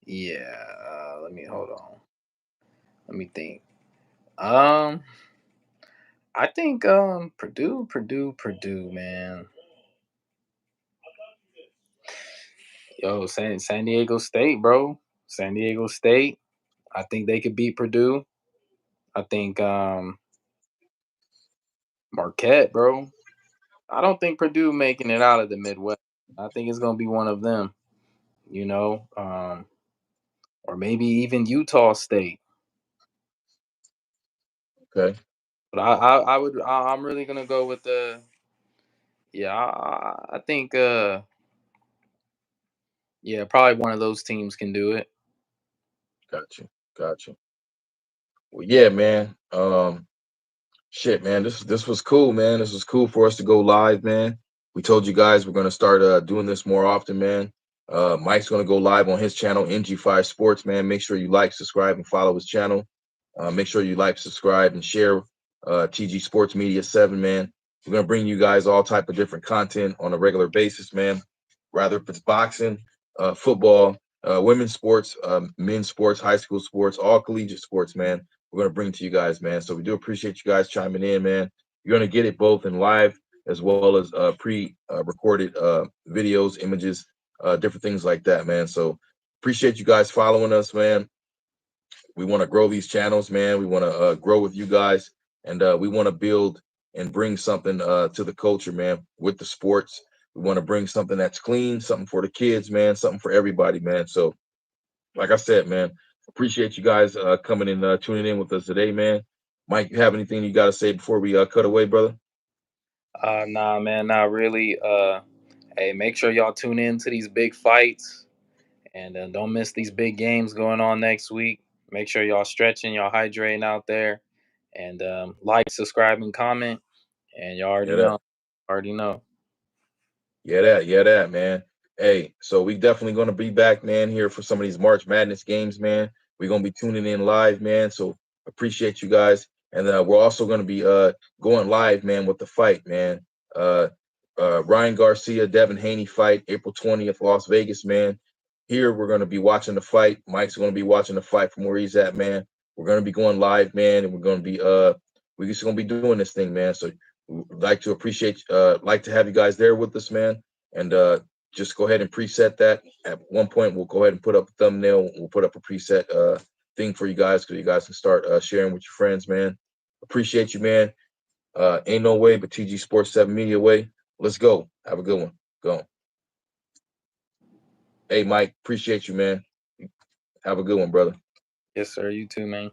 yeah. Let me hold on. Let me think. Um, I think Purdue, man. Yo, San Diego State, bro. San Diego State. I think they could beat Purdue. I think Marquette, bro. I don't think Purdue making it out of the Midwest. I think it's gonna be one of them, you know, or maybe even Utah State. Okay, But I'm really gonna go with the yeah. I think yeah, probably one of those teams can do it. got you, got you. Well, yeah, man. Shit, man. This was cool, man. This was cool for us to go live, man. We told you guys we're gonna start doing this more often, man. Mike's gonna go live on his channel, NG5 Sports, man. Make sure you like, subscribe, and follow his channel. Make sure you like, subscribe, and share TG Sports Media 7, man. We're gonna bring you guys all type of different content on a regular basis, man. Rather if it's boxing, football, women's sports, men's sports, high school sports, all collegiate sports, man. We're gonna bring to you guys, man. So we do appreciate you guys chiming in, man. You're gonna get it both in live as well as pre-recorded videos, images, different things like that, man. So appreciate you guys following us, man. We want to grow these channels, man. We want to grow with you guys, and we want to build and bring something to the culture, man. With the sports, we want to bring something that's clean, something for the kids, man, something for everybody, man. So, like I said, man, appreciate you guys coming and tuning in with us today, man. Mike, you have anything you got to say before we cut away, brother? Nah, man, not really. Hey, make sure y'all tune in to these big fights, and don't miss these big games going on next week. Make sure y'all stretching, y'all hydrating out there, and like, subscribe, and comment. And y'all already Yeah, that. know, already know. Yeah, that, man. Hey, so we definitely gonna be back, man, here for some of these March Madness games, man. We're gonna be tuning in live, man. So appreciate you guys. And we're also gonna be going live, man, with the fight, man. Uh Ryan Garcia, Devin Haney fight, April 20th, Las Vegas, man. Here we're gonna be watching the fight. Mike's gonna be watching the fight from where he's at, man. We're gonna be going live, man, and we're just gonna be doing this thing, man. So we'd like to appreciate like to have you guys there with us, man. And just go ahead and preset that. At one point, we'll go ahead and put up a thumbnail. We'll put up a preset thing for you guys so you guys can start sharing with your friends, man. Appreciate you, man. Ain't no way but TG Sports 7 Media way. Let's go. Have a good one. Go. Hey, Mike, appreciate you, man. Have a good one, brother. Yes, sir. You too, man.